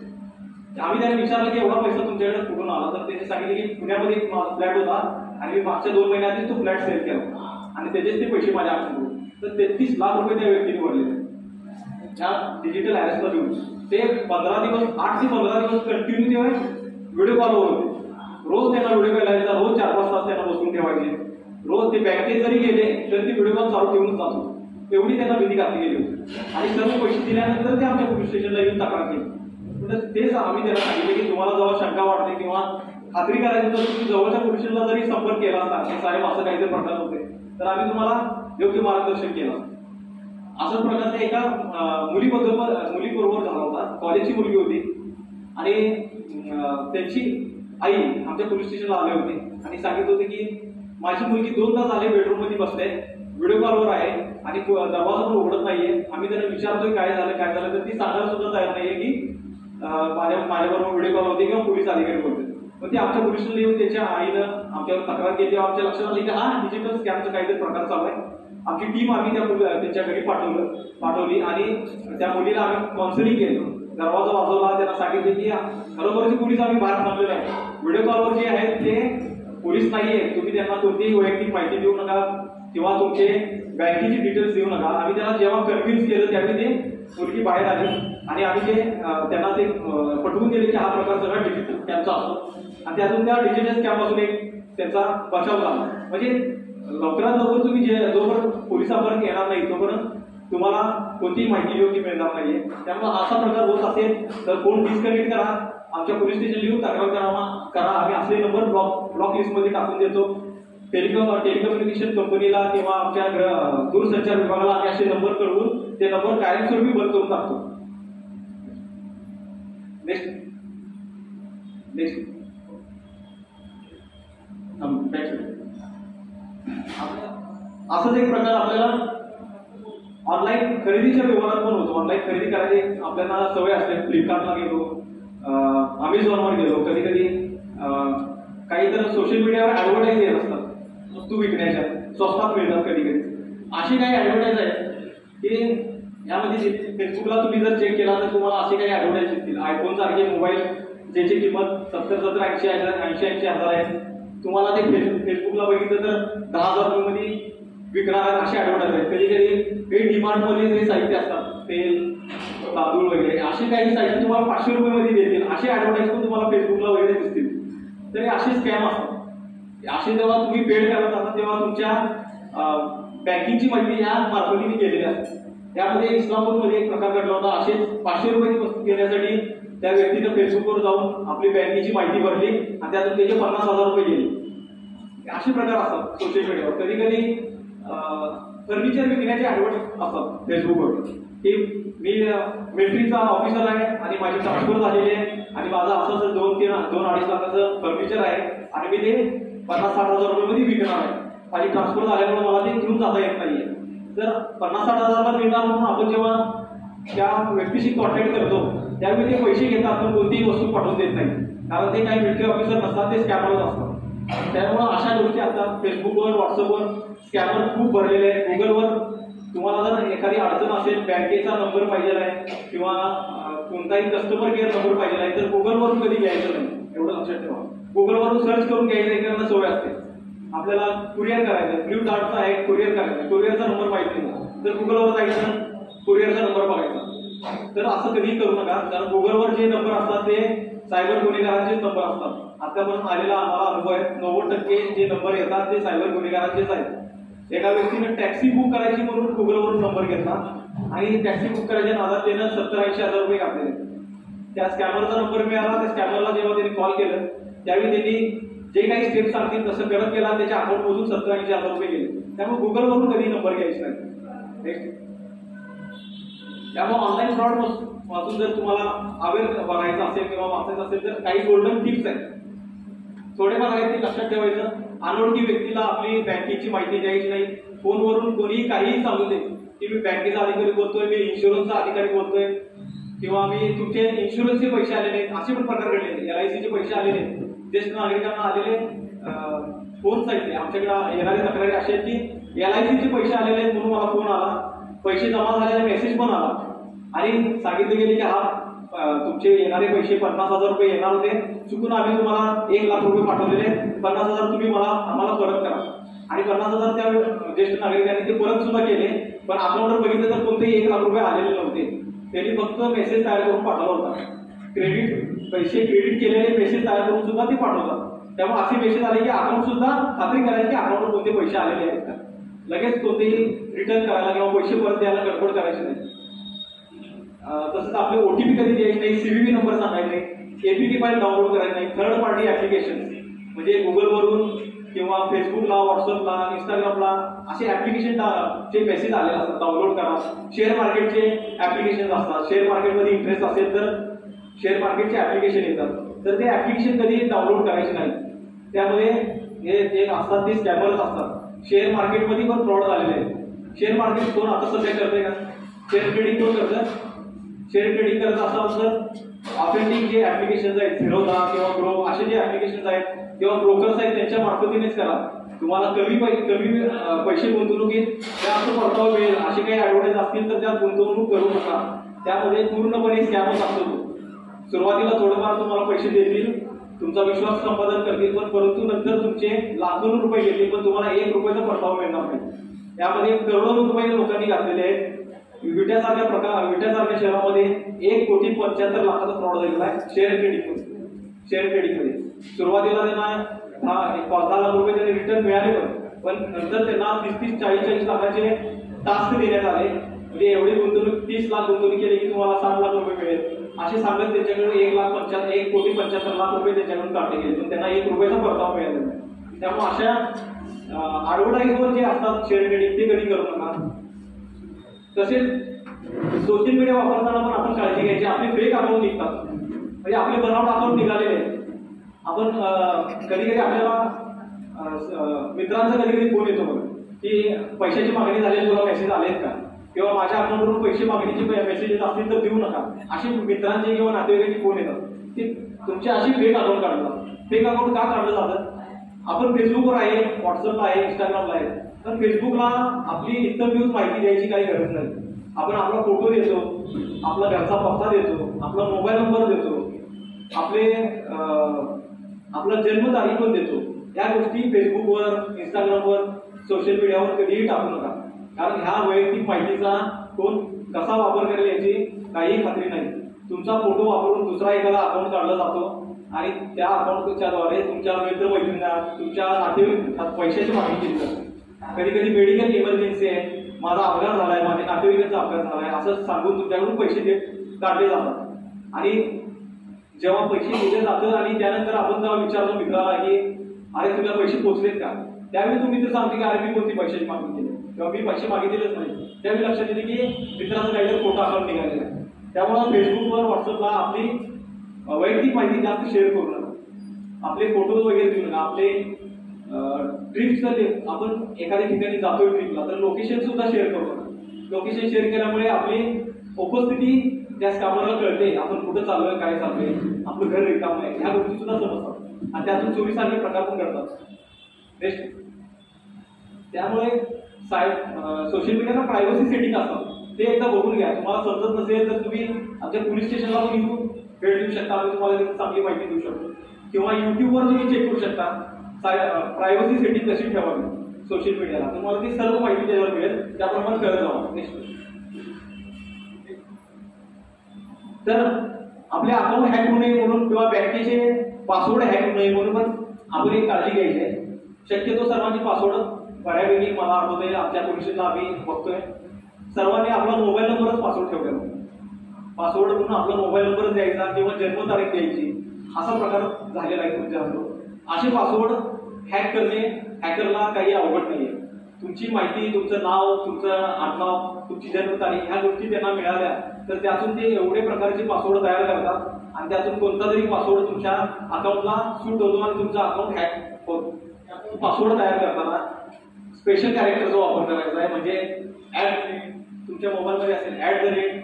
आम्ही त्यांना विचारलं की एवढा पैसा तुमच्याकडे कुठून आला, तर त्यांनी सांगितले की पुण्यामध्ये एक फ्लॅट होता आणि मी मागच्या 2 महिन्यातच तो फ्लॅट सेल केला आणि त्याचेच ते पैसे माझ्या अकाउंटवर. तर 33 लाख रुपये त्या व्यक्तीने भरले त्या डिजिटल अरेस्टला देऊन. ते 15 दिवस 8 ते 15 दिवस कंटिन्यू तेव्हा व्हिडिओ कॉलवर होते. रोज त्यांना व्हिडिओ कॉल यायचा, रोज 4-5 तास त्यांना बसून ठेवायचे. रोज ते बँकेत जरी गेले तर ते व्हिडिओ कॉल चालू ठेवून जातो. एवढी त्यांना भीती घातली गेली होती आणि सर्व पैसे दिल्यानंतर ते आमच्या पोलीस स्टेशनला येऊन तक्रार केली. तेच आम्ही त्यांना सांगितले की तुम्हाला जेव्हा शंका वाटते किंवा खात्री करायची तर तुम्ही जवळच्या पोलीस स्टेशनला जरी संपर्क केला असता की साहेब असं काहीतरी प्रकार होते तर आम्ही तुम्हाला योग्य मार्गदर्शन केलं. असंच प्रकारचा एका मुलीबरोबर झाला होता. कॉलेजची मुलगी होती आणि त्यांची आई आमच्या पोलीस स्टेशनला आले होते आणि सांगितलं होते की माझी मुलगी 2 तास झाले बेडरूम मध्ये बसले, व्हिडिओ कॉलवर आहे आणि दरवाजा पण उघडत नाहीये. आम्ही त्यांना विचारतोय काय झालं तर ती सांगायला सुद्धा तयार नाहीये की माझ्याबरोबर व्हिडिओ कॉल होते किंवा पोलीस अधिकारी बोलते. पण ते आमच्या पोलिसांना येऊन त्याच्या आईनं आमच्यावर तक्रार केली. आमच्या लक्षात आली की हा डिजिटल स्कॅमचा काहीतरी प्रकार चालू आहे. आमची टीम आम्ही त्यांच्या घरी पाठवली आणि त्या मुलीला आम्ही काउन्सिलिंग केलं. दरवाजा वाजवला, त्यांना सांगितले की खरोखरचे पोलीस आम्ही बाहेर थांबलेले आहे. व्हिडिओ कॉलवर जे आहेत ते पोलीस नाहीये, तुम्ही त्यांना कोणतीही वैयक्तिक माहिती देऊ नका किंवा तुमचे बँकेची डिटेल्स देऊ नका. आम्ही त्यांना जेव्हा कन्व्हिन्स केलं त्यावेळी ते मुलगी बाहेर आली आणि आम्ही ते त्यांना ते पटवून दिले की हा प्रकार सगळा डिजिटल स्कॅमचा असतो आणि त्यातून त्या डिजिटल स्कॅम पासून एक त्यांचा बचाव झाला. म्हणजे लवकरात लवकर तुम्ही जोपर्यंत पोलिसांपर्यंत येणार नाही तोपर्यंत तुम्हाला कोणतीही माहिती योग्य मिळणार नाहीये. त्यामुळे असा प्रकार होत असेल तर फोन डिस्कनेक्ट करा, आमच्या पोलीस स्टेशन येऊन तक्रार करा. आम्ही असले नंबर ब्लॉक लिस्टमध्ये टाकून देतो. टेलिकम्युनिकेशन कंपनीला किंवा आमच्या दूरसंचार विभागाला आम्ही असे नंबर कळवून ते नंबर कायमस्वरूपी बंद करून टाकतो. नेक्स्ट असंच एक प्रकार आपल्याला ऑनलाईन खरेदीच्या व्यवहारात पण होतो. ऑनलाईन खरेदी करायची आपल्याला सवय असते. फ्लिपकार्टला गेलो, अमेझॉनवर गेलो, कधी कधी काही तर सोशल मीडियावर ऍडव्हर्टाईज येत असतात वस्तू विकण्याच्या, स्वस्तात मिळतात कधी कधी. अशी काही ऍडव्हर्टाईज आहे की यामध्ये फेसबुकला तुम्ही जर चेक केला तर तुम्हाला असे काही ऍडव्हर्टाईज दिसतील. आयफोन सारखे मोबाईल ज्याची किंमत 70-70, 80-80 हजार आहे, तुम्हाला ते फेसबुकला बघितलं तर 10,000 रुपये विकणार असे ऍडव्हर्टाईज आहेत. कधी कधी हे डिमांडमध्ये जे साहित्य असतात, तेल, तांदूळ वगैरे, असे काही साहित्य तुम्हाला 500 रुपये देतील, असे ऍडव्हर्टाईज पण तुम्हाला फेसबुकला वगैरे दिसतील. तर हे असे स्कॅम असतात. असे जेव्हा तुम्ही पेड करत असता तेव्हा तुमच्या बँकिंगची माहिती या मार्फतीने केलेली असते. त्यामध्ये इस्लामपूरमध्ये एक प्रकार घडला होता. असेच 500 रुपयाची वस्तू घेण्यासाठी त्या व्यक्तीनं फेसबुकवर जाऊन आपली बँकेची माहिती भरली आणि त्यातून त्याचे 50,000 रुपये गेले. असे प्रकार असतात सोशल मीडियावर. कधी कधी फर्निचर विकण्याचे ऍडव्हर्टाईज असतात फेसबुकवर की मी मिलिटरीचा ऑफिसर आहे आणि माझी ट्रान्सफर झालेली आहे आणि माझं असं 2-2-2.5 लाखाचं फर्निचर आहे आणि मी ते 50-60 हजार रुपये विकणार आहे. माझी ट्रान्सफर झाल्यामुळे मला ते घेऊन जाता येत नाहीये. तर 50-60 हजारला मिळणार म्हणून आपण जेव्हा त्या व्यक्तीशी कॉन्टॅक्ट करतो त्यावेळी ते पैसे घेतात पण कोणतीही वस्तू पाठवून देत नाही, कारण ते काही मिलिटरी ऑफिसर नसतात, ते स्कॅमरच असतात. त्यामुळे अशा गोष्टी असतात. फेसबुकवर, व्हॉट्सअपवर स्कॅमर खूप भरलेले आहे. गुगलवर तुम्हाला जर एखादी अडचण असेल, बँकेचा नंबर पाहिजे आहे किंवा कोणताही कस्टमर केअर नंबर पाहिजे आहे, तर गुगलवरून कधी घ्यायचं नाही, एवढं लक्षात ठेवा. गुगलवरून सर्च करून घ्यायचं, एखाद्याला सवय असते. आपल्याला कुरिअर करायचं, ब्ल्यू डार्टचा आहे कुरिअर करायचं, कुरिअरचा नंबर माहिती नाही तर गुगलवर जायचं, कुरिअरचा नंबर बघायचा. तर असं कधीही करू नका, कारण गुगलवर जे नंबर असतात ते सायबर गुन्हेगारांचेच नंबर असतात. आतापर्यंत आलेला आम्हाला अनुभव आहे, 90% जे नंबर येतात ते सायबर गुन्हेगारांचेच आहेत. एका व्यक्तीने टॅक्सी बुक करायची म्हणून गुगलवरून नंबर घेतला आणि टॅक्सी बुक करायच्या नादात त्यानं 70-80 हजार रुपये घातलेले. त्या स्कॅमरचा नंबर मिळाला. त्या स्कॅमरला जेव्हा त्यांनी कॉल केलं त्यावेळी त्यांनी जे काही स्टेप सांगतील तसं करत गेला, त्याच्या अकाउंटमधून 70-80 हजार रुपये गेले. त्यामुळे गुगलवरून कधी नंबर घ्यायचे नाही. त्यामुळे ऑनलाईन फ्रॉड पासून जर तुम्हाला अवेअर बघायचं असेल किंवा वाचायचं असेल तर काही गोल्डन टिप्स आहेत, थोडेफार आहेत ते लक्षात ठेवायचं. अनोळखी व्यक्तीला आपली बँकेची माहिती द्यायची नाही. फोनवरून कोणीही काहीही सांगू दे की मी बँकेचा अधिकारी बोलतोय, मी इन्शुरन्सचा अधिकारी बोलतोय किंवा मी तुमचे इन्शुरन्सचे पैसे आलेले आहेत, असे पण प्रकार घडले. LICचे पैसे आलेले आहेत, ज्येष्ठ नागरिकांना आलेले फोन आहेत. आमच्याकडे येणारे तक्रारी अशी आहेत की LICचे पैसे आलेले आहेत म्हणून मला फोन आला, पैसे जमा झालेला मेसेज पण आला आणि सांगितले गेले की हा तुमचे येणारे पैसे 50,000 रुपये येणार होते, चुकून आम्ही तुम्हाला 1 लाख रुपये पाठवलेले, 50,000 तुम्ही आम्हाला परत करा. आणि 50,000 त्या ज्येष्ठ नागरिकांनी ते परत सुद्धा केले, पण अकाउंटवर बघितलं तर कोणतेही 1 लाख रुपये आलेले नव्हते. त्यांनी फक्त मेसेज तयार करून पाठवला होता. पैसे क्रेडिट केलेले मेसेज तयार करून सुद्धा ते पाठवतात. त्यामुळे असे मेसेज आले की अकाउंट सुद्धा खात्री करायची की अकाउंटवर कोणते पैसे आलेले आहेत का, लगेच कोणतेही रिटर्न करायला किंवा पैसे परत द्यायला गडबड करायची नाही. तसंच आपले OTP कधी द्यायचे नाही, CVV नंबर सांगायचे नाही, APK फाईल डाउनलोड करायची नाही. थर्ड पार्टी ऍप्लिकेशन म्हणजे गुगलवरून किंवा फेसबुकला, व्हॉट्सअपला, इंस्टाग्रामला असे ऍप्लिकेशन चे मेसेज आलेले असतात, डाउनलोड करा. शेअर मार्केटचे ऍप्लिकेशन असतात, शेअर मार्केटमध्ये इंटरेस्ट असेल तर शेअर मार्केटचे ऍप्लिकेशन येतात, तर ते ऍप्लिकेशन कधी डाउनलोड करायचे नाही. त्यामध्ये हे असतात ते स्कॅमर्स असतात. शेअर मार्केटमध्ये पण फ्रॉड झालेले आहेत. शेअर मार्केट कोण आता सध्या करते का? शेअर ट्रेडिंग कोण करतं? शेअर ट्रेडिंग करत असताना तर ऑथेंटिक जे ऍप्लिकेशन आहेत, झिरोधा किंवा ग्रो असे जे ऍप्लिकेशन आहेत किंवा ब्रोकर्स आहेत त्यांच्या मार्फतीनेच करा. तुम्हाला कमी पैसे गुंतवणुकीत जास्त परतावा मिळेल असे काही ऍडव्हर्टाईज असतील तर त्यात गुंतवणूक करू नका. त्यामध्ये पूर्णपणे स्कॅमच असतो. सुरुवातीला थोडंफार तुम्हाला पैसे देतील, तुमचा विश्वास संपादन करतील, पण परंतु नंतर तुमचे लाखो रुपये घेतील पण तुम्हाला 1 रुपयाचा परतावा मिळणार नाही. त्यामध्ये करोडो रुपये लोकांनी घातलेले आहेत. विट्यासारख्या शहरामध्ये 1,75,00,000 फ्रॉड झालेला आहे शेअर ट्रेडिंगमध्ये. सुरुवातीला त्यांना 5-10 लाख रुपये त्यांनी रिटर्न मिळाले, पण नंतर त्यांना 30-40 लाखाचे टास्क देण्यात आले. म्हणजे एवढी गुंतवणूक 30 लाख गुंतवणूक केली की तुम्हाला 7 लाख रुपये मिळेल असे सांगत त्यांच्याकडे 1,75,00,000 रुपये त्यांच्याकडून काढले गेले, पण त्यांना 1 रुपयाचा परतावा मिळाला नाही. त्यामुळे अशा ऍडव्हर्टाईजवर जे असतात शेअर ट्रेडिंग ते कधी करू नका. तसेच सोशल मीडिया वापरताना पण आपण काळजी घ्यायची. आपले फेक अकाउंट निघतात, म्हणजे आपले बनावट अकाउंट निघालेले आहेत. आपण कधी कधी आपल्याला मित्रांचा कधी कधी फोन येतो बघा, की पैशाची मागणी झाली, तुला मेसेज आलेत का, किंवा माझ्या अकाउंटवरून पैसे मागणीचे मेसेजेस असतील तर देऊ नका, अशी मित्रांचे किंवा नातेवाईकांची फोन येतात. ते तुमचे अशी फेक अकाउंट काढतात. फेक अकाउंट का काढलं जातं? आपण फेसबुकवर आहे, व्हॉट्सअपला आहे, इंस्टाग्रामला आहे, तर फेसबुकला आपली इतर न्यूज माहिती द्यायची काही गरज नाही. आपण आपला फोटो देतो, आपला घरचा पत्ता देतो, आपला मोबाईल नंबर देतो, आपला जन्मतारीख पण देतो. या गोष्टी फेसबुकवर, इंस्टाग्रामवर, सोशल मीडियावर कधीही टाकू नका, कारण ह्या वैयक्तिक माहितीचा कोण कसा वापर करेल याची काही खात्री नाही. तुमचा फोटो वापरून दुसरा एखादा अकाउंट काढला जातो आणि त्या अकाउंटच्या द्वारे तुमच्या मित्रमैत्रिणींना, तुमच्या नातेवाईकांना पैशाची मागणी केली जाते. कधी कधी मेडिकल इमर्जन्सी आहे, माझा अपघात झालाय, माझ्या नातेवाईकांचा अपघात झालाय असं सांगून तुमच्याकडून पैसे काढले जातात. आणि जेव्हा पैसे दिले जातात आणि त्यानंतर आपण जेव्हा विचारतो मित्राला की अरे तुला पैसे पोहोचलेत का, त्यावेळी तुम्ही तर सांगते की अरे मी कोणती पैशाची मागणी केली किंवा मी पैसे मागितलेच नाही. त्यावेळी लक्षात येते की मित्राचं काहीतरी खोटा अकाउंट निघालेला आहे. त्यामुळे फेसबुकवर, व्हॉट्सअपला आपली वैयक्तिक माहिती जास्त शेअर करू नका. आपले फोटोज वगैरे देऊ नका. आपले ट्रिप्स, आपण एखाद्या ठिकाणी जातोय ट्रिपला तर लोकेशन सुद्धा शेअर करू नका. लोकेशन शेअर केल्यामुळे आपली उपस्थिती त्या स्कॅमरला कळते, आपण कुठं चाललोय, काय चाललोय, आपलं घर रिकाम आहे, ह्या गोष्टी सुद्धा समजतात आणि त्यातून चोरीसारखे प्रकार पण घडतात. त्यामुळे सोशल मीडियाला प्रायव्हसी सेटिंग असतात, ते एकदा बघून घ्या. तुम्हाला समजत नसेल तर तुम्ही आमच्या पोलीस स्टेशनला पण येऊन भेट देऊ शकता, आम्ही तुम्हाला तिथे चांगली माहिती देऊ शकतो. किंवा युट्यूबवर तुम्ही चेक करू शकता प्रायव्हसी सेटिंग कशी ठेवावी सोशल मीडियाला, तुम्हाला ती सर्व माहिती त्याच्यावर मिळेल, त्याप्रमाणे करत जावा. तर आपले अकाउंट हॅक होऊ नये म्हणून किंवा बँकेचे पासवर्ड हॅक होऊ नये म्हणून पण आपण एक काळजी घ्यायची आहे. शक्यतो सर्वांचे पासवर्ड बऱ्यापैकी मला आठवतंय, आमच्या पोलिसांना आम्ही बघतोय सर्वांनी आपला मोबाईल नंबरच पासवर्ड ठेवलेला. पासवर्ड म्हणून आपला मोबाईल नंबरच द्यायचा किंवा जन्मतारीख द्यायची असा प्रकार झालेला आहे तुमच्याकडून. असे पासवर्ड हॅक करणे हॅकरला काही अवघड नाहीये. तुमची माहिती, तुमचं नाव, तुमचं आडनाव, तुमची जन्मतारीख ह्या गोष्टी त्यांना मिळाल्या तर त्यातून ते एवढे प्रकारचे पासवर्ड तयार करतात आणि त्यातून कोणता तरी पासवर्ड तुमच्या अकाउंटला सूट होतो आणि तुमचा अकाउंट हॅक होतो. पासवर्ड तयार करताना स्पेशल कॅरेक्टरचा वापर करायचा आहे, म्हणजे तुमच्या मोबाईलमध्ये असेल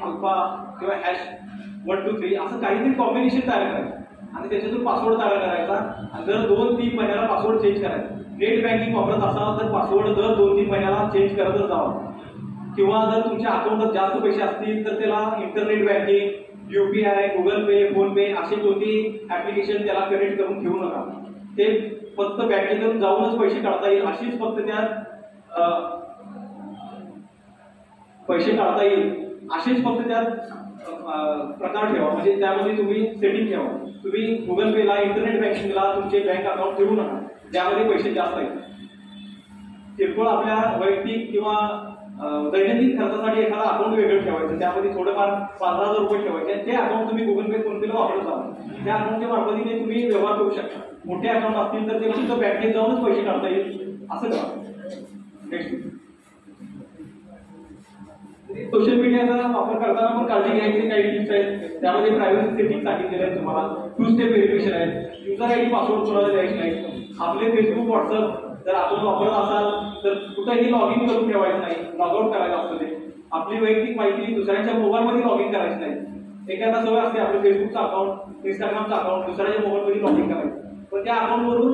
@अल्फा किंवा #123 असं काहीतरी कॉम्बिनेशन तयार करायचं आणि त्याच्यातून पासवर्ड तयार करायचा. आणि दर 2-3 महिन्याला पासवर्ड चेंज करायचा. नेट बँकिंग वापरत असाल तर पासवर्ड दर 2-3 महिन्याला चेंज करतच जावा. किंवा जर तुमच्या अकाउंटात जास्त पैसे असतील तर त्याला इंटरनेट बँकिंग, UPI, गुगल पे, फोन पे असे कोणती ऍप्लिकेशन त्याला कनेक्ट करून ठेवू नका. ते फक्त बँकेतून जाऊनच पैसे काढता येईल अशीच फक्त त्यात पैसे काढता येईल असेच फक्त त्यात प्रकार ठेवा, म्हणजे त्यामध्ये तुम्ही सेटिंग ठेवा. तुम्ही गुगल पेला, इंटरनेट बँकिंगला तुमचे बँक अकाउंट ठेवू नका ज्यामध्ये पैसे जास्त आहेत. किरकोळ आपल्या वैयक्तिक किंवा दैनंदिन खर्चासाठी एखादा अकाउंट वेगळं ठेवायचं, त्यामध्ये थोडंफार 15,000 रुपये ठेवायचे आणि ते अकाउंट तुम्ही गुगल पे, फोन पेला वापरत जावा. त्या अकाउंटच्या मार्फतीने तुम्ही व्यवहार करू शकता. मोठे अकाउंट असतील तर ते फक्त बँकेत जाऊनच पैसे काढता येईल असं करा. सोशल मीडियाचा वापर करताना पण काळजी घ्यायची काही टिप्स आहेत. त्यामध्ये प्रायव्हसी सेटिंग सांगितलेलं आहे तुम्हाला, 2 स्टेप व्हेरिफिकेशन आहे, युजर ID पासवर्ड कोणाला द्यायची नाही. आपले फेसबुक, व्हॉट्सअप जर आपण वापरत असाल तर कुठेही लॉग इन करून ठेवायचं नाही, लॉग आउट करायचं असतं. ते आपली वैयक्तिक माहिती दुसऱ्यांच्या मोबाईलमध्ये लॉग इन करायची नाही. एखादा सवय असते आपलं फेसबुकचं अकाउंट, इंस्टाग्रामचं अकाउंट दुसऱ्याच्या मोबाईलमध्ये लॉग इन करायचं, पण त्या अकाउंटवरून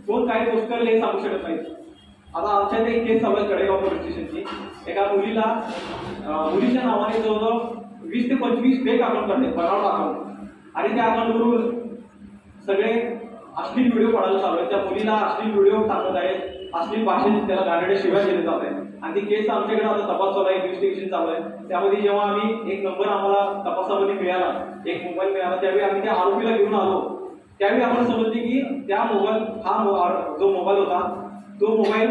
कोण काय पोस्ट करेल हे सांगू शकत नाही. आता आमच्या एक केस चालू आहे कडेगाव पोलीस स्टेशनची. एका मुलीच्या नावाने जवळजवळ 20 ते 25 फेक अकाउंट काढले, बनावट अकाउंट, आणि त्या अकाउंटवरून सगळे अश्लील व्हिडिओ काढायला चालू आहे. त्या मुलीला अश्लील व्हिडिओ टाकत आहेत, अश्लील भाषेत त्याला गाण्याच्या शिवाय दिले जात आहे. आणि ती केस आमच्याकडे आता तपास चालू आहे, इन्व्हेस्टिगेशन चालू आहे. त्यामध्ये जेव्हा आम्ही एक नंबर आम्हाला तपासामध्ये मिळाला, एक मोबाईल मिळाला, त्यावेळी आम्ही त्या आरोपीला घेऊन आलो. त्यावेळी आपण समजले की त्या मोबाईल जो मोबाईल होता तो मोबाईल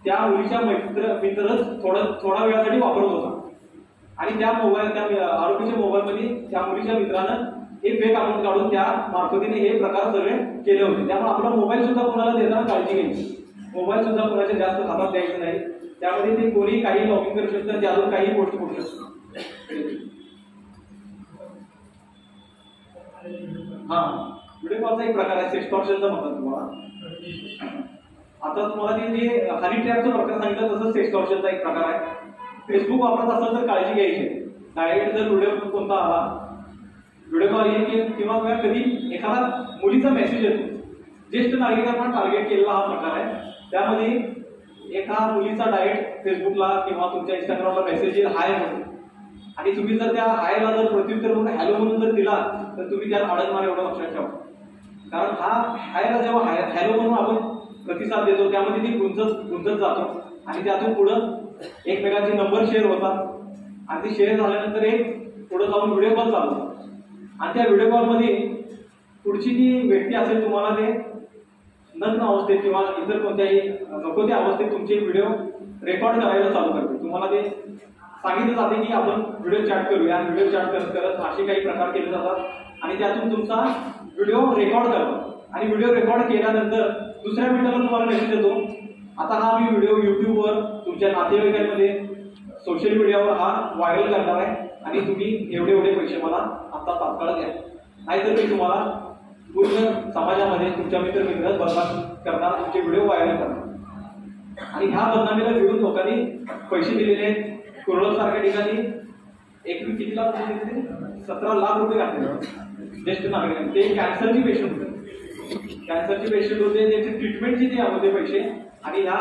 त्या मुलीच्या मित्रच थोडा वेळासाठी वापरत होता आणि त्या आरोपीच्या मोबाईलमध्ये त्या मुलीच्या मित्रानं हे फेक अकाउंट काढून त्या मार्फतीने हे प्रकार सगळे केले होते. त्यामुळे आपला मोबाईल सुद्धा कोणाला देताना काळजी घ्यायची. मोबाईल सुद्धा कोणाच्या जास्त हातात द्यायचं नाही. त्यामध्ये ते कोणी काही लॉग इन करू शकतात, त्यातून काही गोष्टी करू शकतात. व्हिडिओ कॉलचा एक प्रकार आहे, सेक्सटॉर्शनचा म्हणतात तुम्हाला. आता तुम्हाला ते जे हनी ट्रॅपचा प्रकार सांगितलं तसंच सेक्सटॉर्शनचा एक प्रकार आहे. फेसबुक वापरत असाल तर काळजी घ्यायची. डायरेक्ट जर व्हिडिओ कोणता आला, व्हिडिओ कॉल येईल किंवा कधी एखादा मुलीचा मेसेज येतो, ज्येष्ठ नागरिकांना टार्गेट केलेला हा प्रकार आहे. त्यामध्ये एका मुलीचा डायरेक्ट फेसबुकला किंवा तुमच्या इंस्टाग्रामला मेसेज येईल हाय म्हणून, आणि तुम्ही जर त्या हायला जर प्रत्युत्तर म्हणून हॅलो म्हणून जर दिला तर तुम्ही त्यात अडकणार, एवढं लक्षात ठेवा. कारण हा हायला जेव्हा हॅलो म्हणून आपण प्रतिसाद देतो त्यामध्ये ती गुंजत जातो आणि त्यातून पुढं एकमेकांचे नंबर शेअर होतात आणि ते शेअर झाल्यानंतर एक पुढे जाऊन व्हिडिओ कॉल चालू आणि त्या व्हिडिओ कॉलमध्ये पुढची जी व्यक्ती असेल तुम्हाला ते नग्न अवस्थेत किंवा इतर कोणत्याही नको त्या अवस्थेत तुमचे व्हिडिओ रेकॉर्ड करायला चालू करते. तुम्हाला ते सांगितलं जाते की आपण व्हिडिओ चॅट करूया आणि व्हिडिओ चॅट करत करत असे काही प्रकार केले जातात आणि त्यातून तुमचा व्हिडिओ रेकॉर्ड करतात आणि व्हिडिओ रेकॉर्ड केल्यानंतर दुसऱ्या मिनिटाला तुम्हाला मेसेज येतो, आता हा मी व्हिडिओ युट्यूबवर तुमच्या नातेवाईकांमध्ये सोशल मीडियावर हा व्हायरल करणार आहे आणि तुम्ही एवढे पैसे मला आता तात्काळ द्या, नाहीतर मी तुम्हाला पूर्ण समाजामध्ये तुमच्या मित्र बदनाम करणार, तुमचे व्हिडिओ व्हायरल करणार. आणि ह्या बदनामीला घेऊन लोकांनी पैसे दिलेले आहेत. कुर्ला सारख्या ठिकाणी एक किती लाख 17 लाख रुपये घातले ज्येष्ठ नागरिकांनी. ते कॅन्सरची पेशंट होते, कॅन्सरचे पेशंट होते, त्यांची ट्रीटमेंटची ते यामध्ये पैसे. आणि ह्या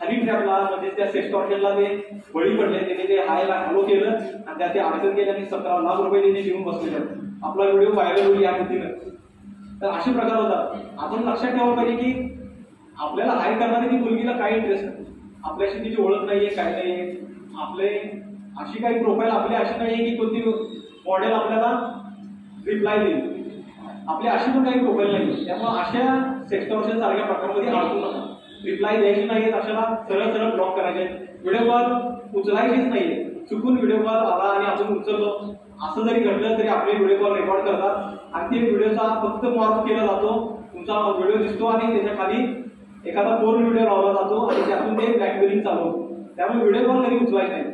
हनी ट्रॅपला म्हणजे त्या सेक्सटॉर्शनला ते बळी पडले, त्यांनी ते हायला हॅलो केलं आणि त्या ते अडचण केलं आणि 17 लाख रुपये त्यांनी घेऊन बसलेले. आपला व्हिडिओ व्हायरल होईल या पद्धतीनं. तर असे प्रकार होतात. आपण लक्षात ठेवलं पाहिजे की आपल्याला हाय करणारी ती मुलगीला काय इंटरेस्ट आहे, आपल्याशी तिची ओळख नाहीये, काय नाहीये, आपले अशी काही प्रोफाईल आपली अशी नाहीये की कोणती मॉडेल आपल्याला रिप्लाय देईल, आपली अशी पण काही प्रोफाईल नाही. त्यामुळे अशा सेक्सटॉर्शन सारख्या प्रकारामध्ये अडकू नका. रिप्लाय द्यायची नाहीये, अशाला सरळ ब्लॉक करायचे. व्हिडिओ कॉल उचलायचीच नाहीये. चुकून व्हिडिओ कॉल आला आणि आपण उचललो असं जरी घडलं तरी आपले व्हिडिओ कॉल रेकॉर्ड करतात आणि ते व्हिडिओचा फक्त मॉर्फ केला जातो, तुमचा व्हिडिओ दिसतो आणि त्याच्या खाली एखादा पोर्न व्हिडिओ लावला जातो आणि त्यातून ते ब्लॅकमेलिंग चालू होतं. त्यामुळे व्हिडिओ कॉल कधी उचलायचे नाही.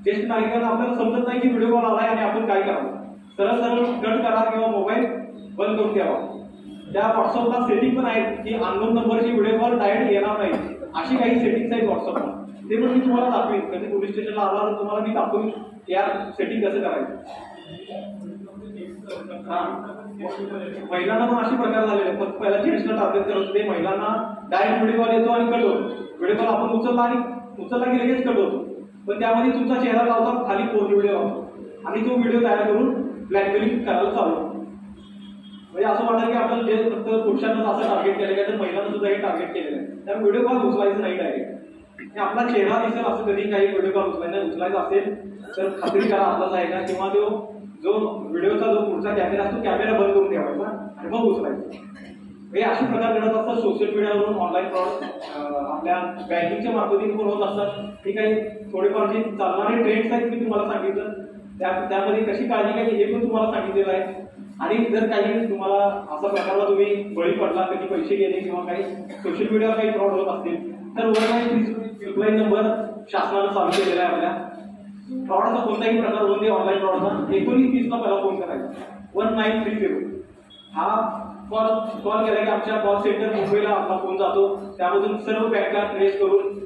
ज्येष्ठ नागरिकांना आपल्याला समजत नाही की व्हिडिओ कॉल आलाय आणि आपण काय करावं. सरळ कट करा किंवा मोबाईल बंद करून द्यावा. त्या व्हॉट्सअपला सेटिंग पण आहेत की अननोन नंबरची व्हिडिओ कॉल डायरेक्ट येणार नाही, अशी काही सेटिंग्स आहेत व्हॉट्सअपला. ते पण मी तुम्हाला दाखवेन. कधी पोलीस स्टेशनला आला तर तुम्हाला मी दाखवून या सेटिंग कसं करायचं. महिलांना पण असे प्रकार झालेले. फक्त पहिला जेंट्सला टार्गेट करत होते, महिलांना डायरेक्ट व्हिडिओ कॉल येतो आणि कट होतो. व्हिडिओ कॉल आपण उचलला की लगेच कट होतो, पण त्यामध्ये तुमचा चेहरा लावतात, खाली पोर्न व्हिडिओ लावतो आणि तो व्हिडिओ तयार करून ब्लॅकमेलिंग करायला चालू. म्हणजे असं वाटतं की आपण जे फक्त पुरुषांनाच असं टार्गेट केलं आहे तर महिलांना सुद्धा हे टार्गेट केलेलं आहे. त्यामुळे व्हिडिओ कॉल उचलायचं नाही डायरेक्ट. आपला चेहरा दिसेल असं कधी काही व्हिडिओ कॉल उचलायचा असेल तर खात्री करा आपलाच आहे का, किंवा जो व्हिडिओचा जो पुढचा कॅमेरा असतो कॅमेरा बंद करून ठेवायचा आणि मग उचलायचं. हे असे प्रकार घडत असतात. सोशल मीडियावरून ऑनलाईन फ्रॉड आपल्या बँकिंगच्या मार्फतीने पण होत असतात. हे काही थोडेफार जे चालणारे ट्रेंड्स आहेत मी तुम्हाला सांगितलं, त्यामध्ये कशी काळजी घ्यायची हे पण तुम्हाला सांगितलेलं आहे. आणि जर काही तुम्हाला असा प्रकारला तुम्ही बळी पडला, कधी पैसे गेले किंवा काही सोशल मीडियावर काही फ्रॉड होत असतील तर 1930 हेल्पलाईन नंबर शासनानं चालू केलेला आहे. आपल्या फ्रॉडचा कोणताही प्रकार होऊन दे ऑनलाईन फ्रॉडचा 1930 ला पहिला फोन करायचा. 1930 हा कॉल केला की आमच्या कॉल सेंटर मुंबईला आपला फोन जातो. त्यामधून सर्व बँका ट्रेस करून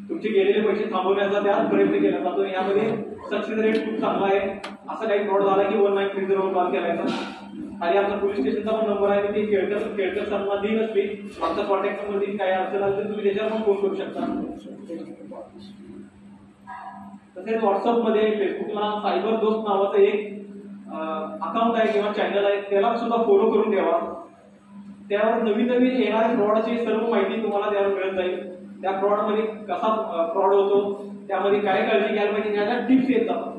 तुमचे गेलेले पैसे थांबवण्याचा त्यात प्रयत्न केला जातो. यामध्ये सक्सेस रेट खूप चांगला आहे. असं काही फ्रॉड झाला की 1930 वर कॉल करायचा. आणि आमचा पोलीस स्टेशनचा पण नंबर आहे, ते केळकर सरना देईल असली आमचा कॉन्टॅक्ट नंबर देईल. काही अडचण आली तर तुम्ही त्याच्यावर पण फोन करू शकता. तसेच व्हॉट्सअपमध्ये फेसबुकला सायबर दोस्त नावाचं एक अकाउंट आहे किंवा चॅनल आहे, त्याला सुद्धा फॉलो करून ठेवा. त्यावर नवीन येणाऱ्या फ्रॉडची सर्व माहिती तुम्हाला त्यावर मिळत जाईल. त्या फ्रॉडमध्ये कसा फ्रॉड होतो, त्यामध्ये काय काळजी घ्यायला पाहिजे, याच्या टिप्स येत जातात.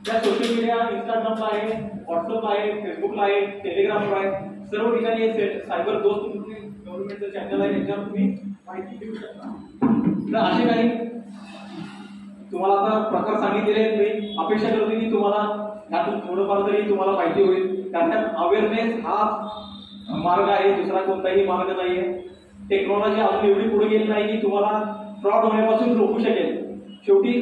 त्या सोशल मीडिया इंस्टाग्रामला आहे, व्हॉट्सअपला आहे, फेसबुकला आहे, टेलिग्रामला आहे, सर्व ठिकाणी सायबर दोस्त गव्हर्नमेंटचं चॅनल आहे, याच्यावर तुम्ही माहिती देऊ शकता. तर असे काही तुम्हाला आता प्रकार सांगितलेले आहेत. मी अपेक्षा करते की तुम्हाला यातून थोडंफार तरी तुम्हाला माहिती होईल. कारण अवेअरनेस हा मार्ग आहे, दुसरा कोणताही मार्ग नाहीये. टेक्नॉलॉजी अजून एवढी पुढे गेली नाही की तुम्हाला फ्रॉड होण्यापासून रोखू शकेल. शेवटी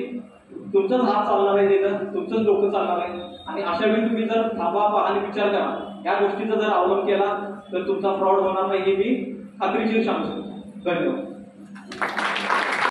तुमचाच हात चालणार आहे, तिथं तुमचंच डोकं चालणार आहे. आणि अशा वेळी तुम्ही जर थांबा आणि विचार करा, या गोष्टीचा जर अवलंब केला तर तुमचा फ्रॉड होणार नाही हे मी खात्रीशीर सांगतो. धन्यवाद. थँक्यू.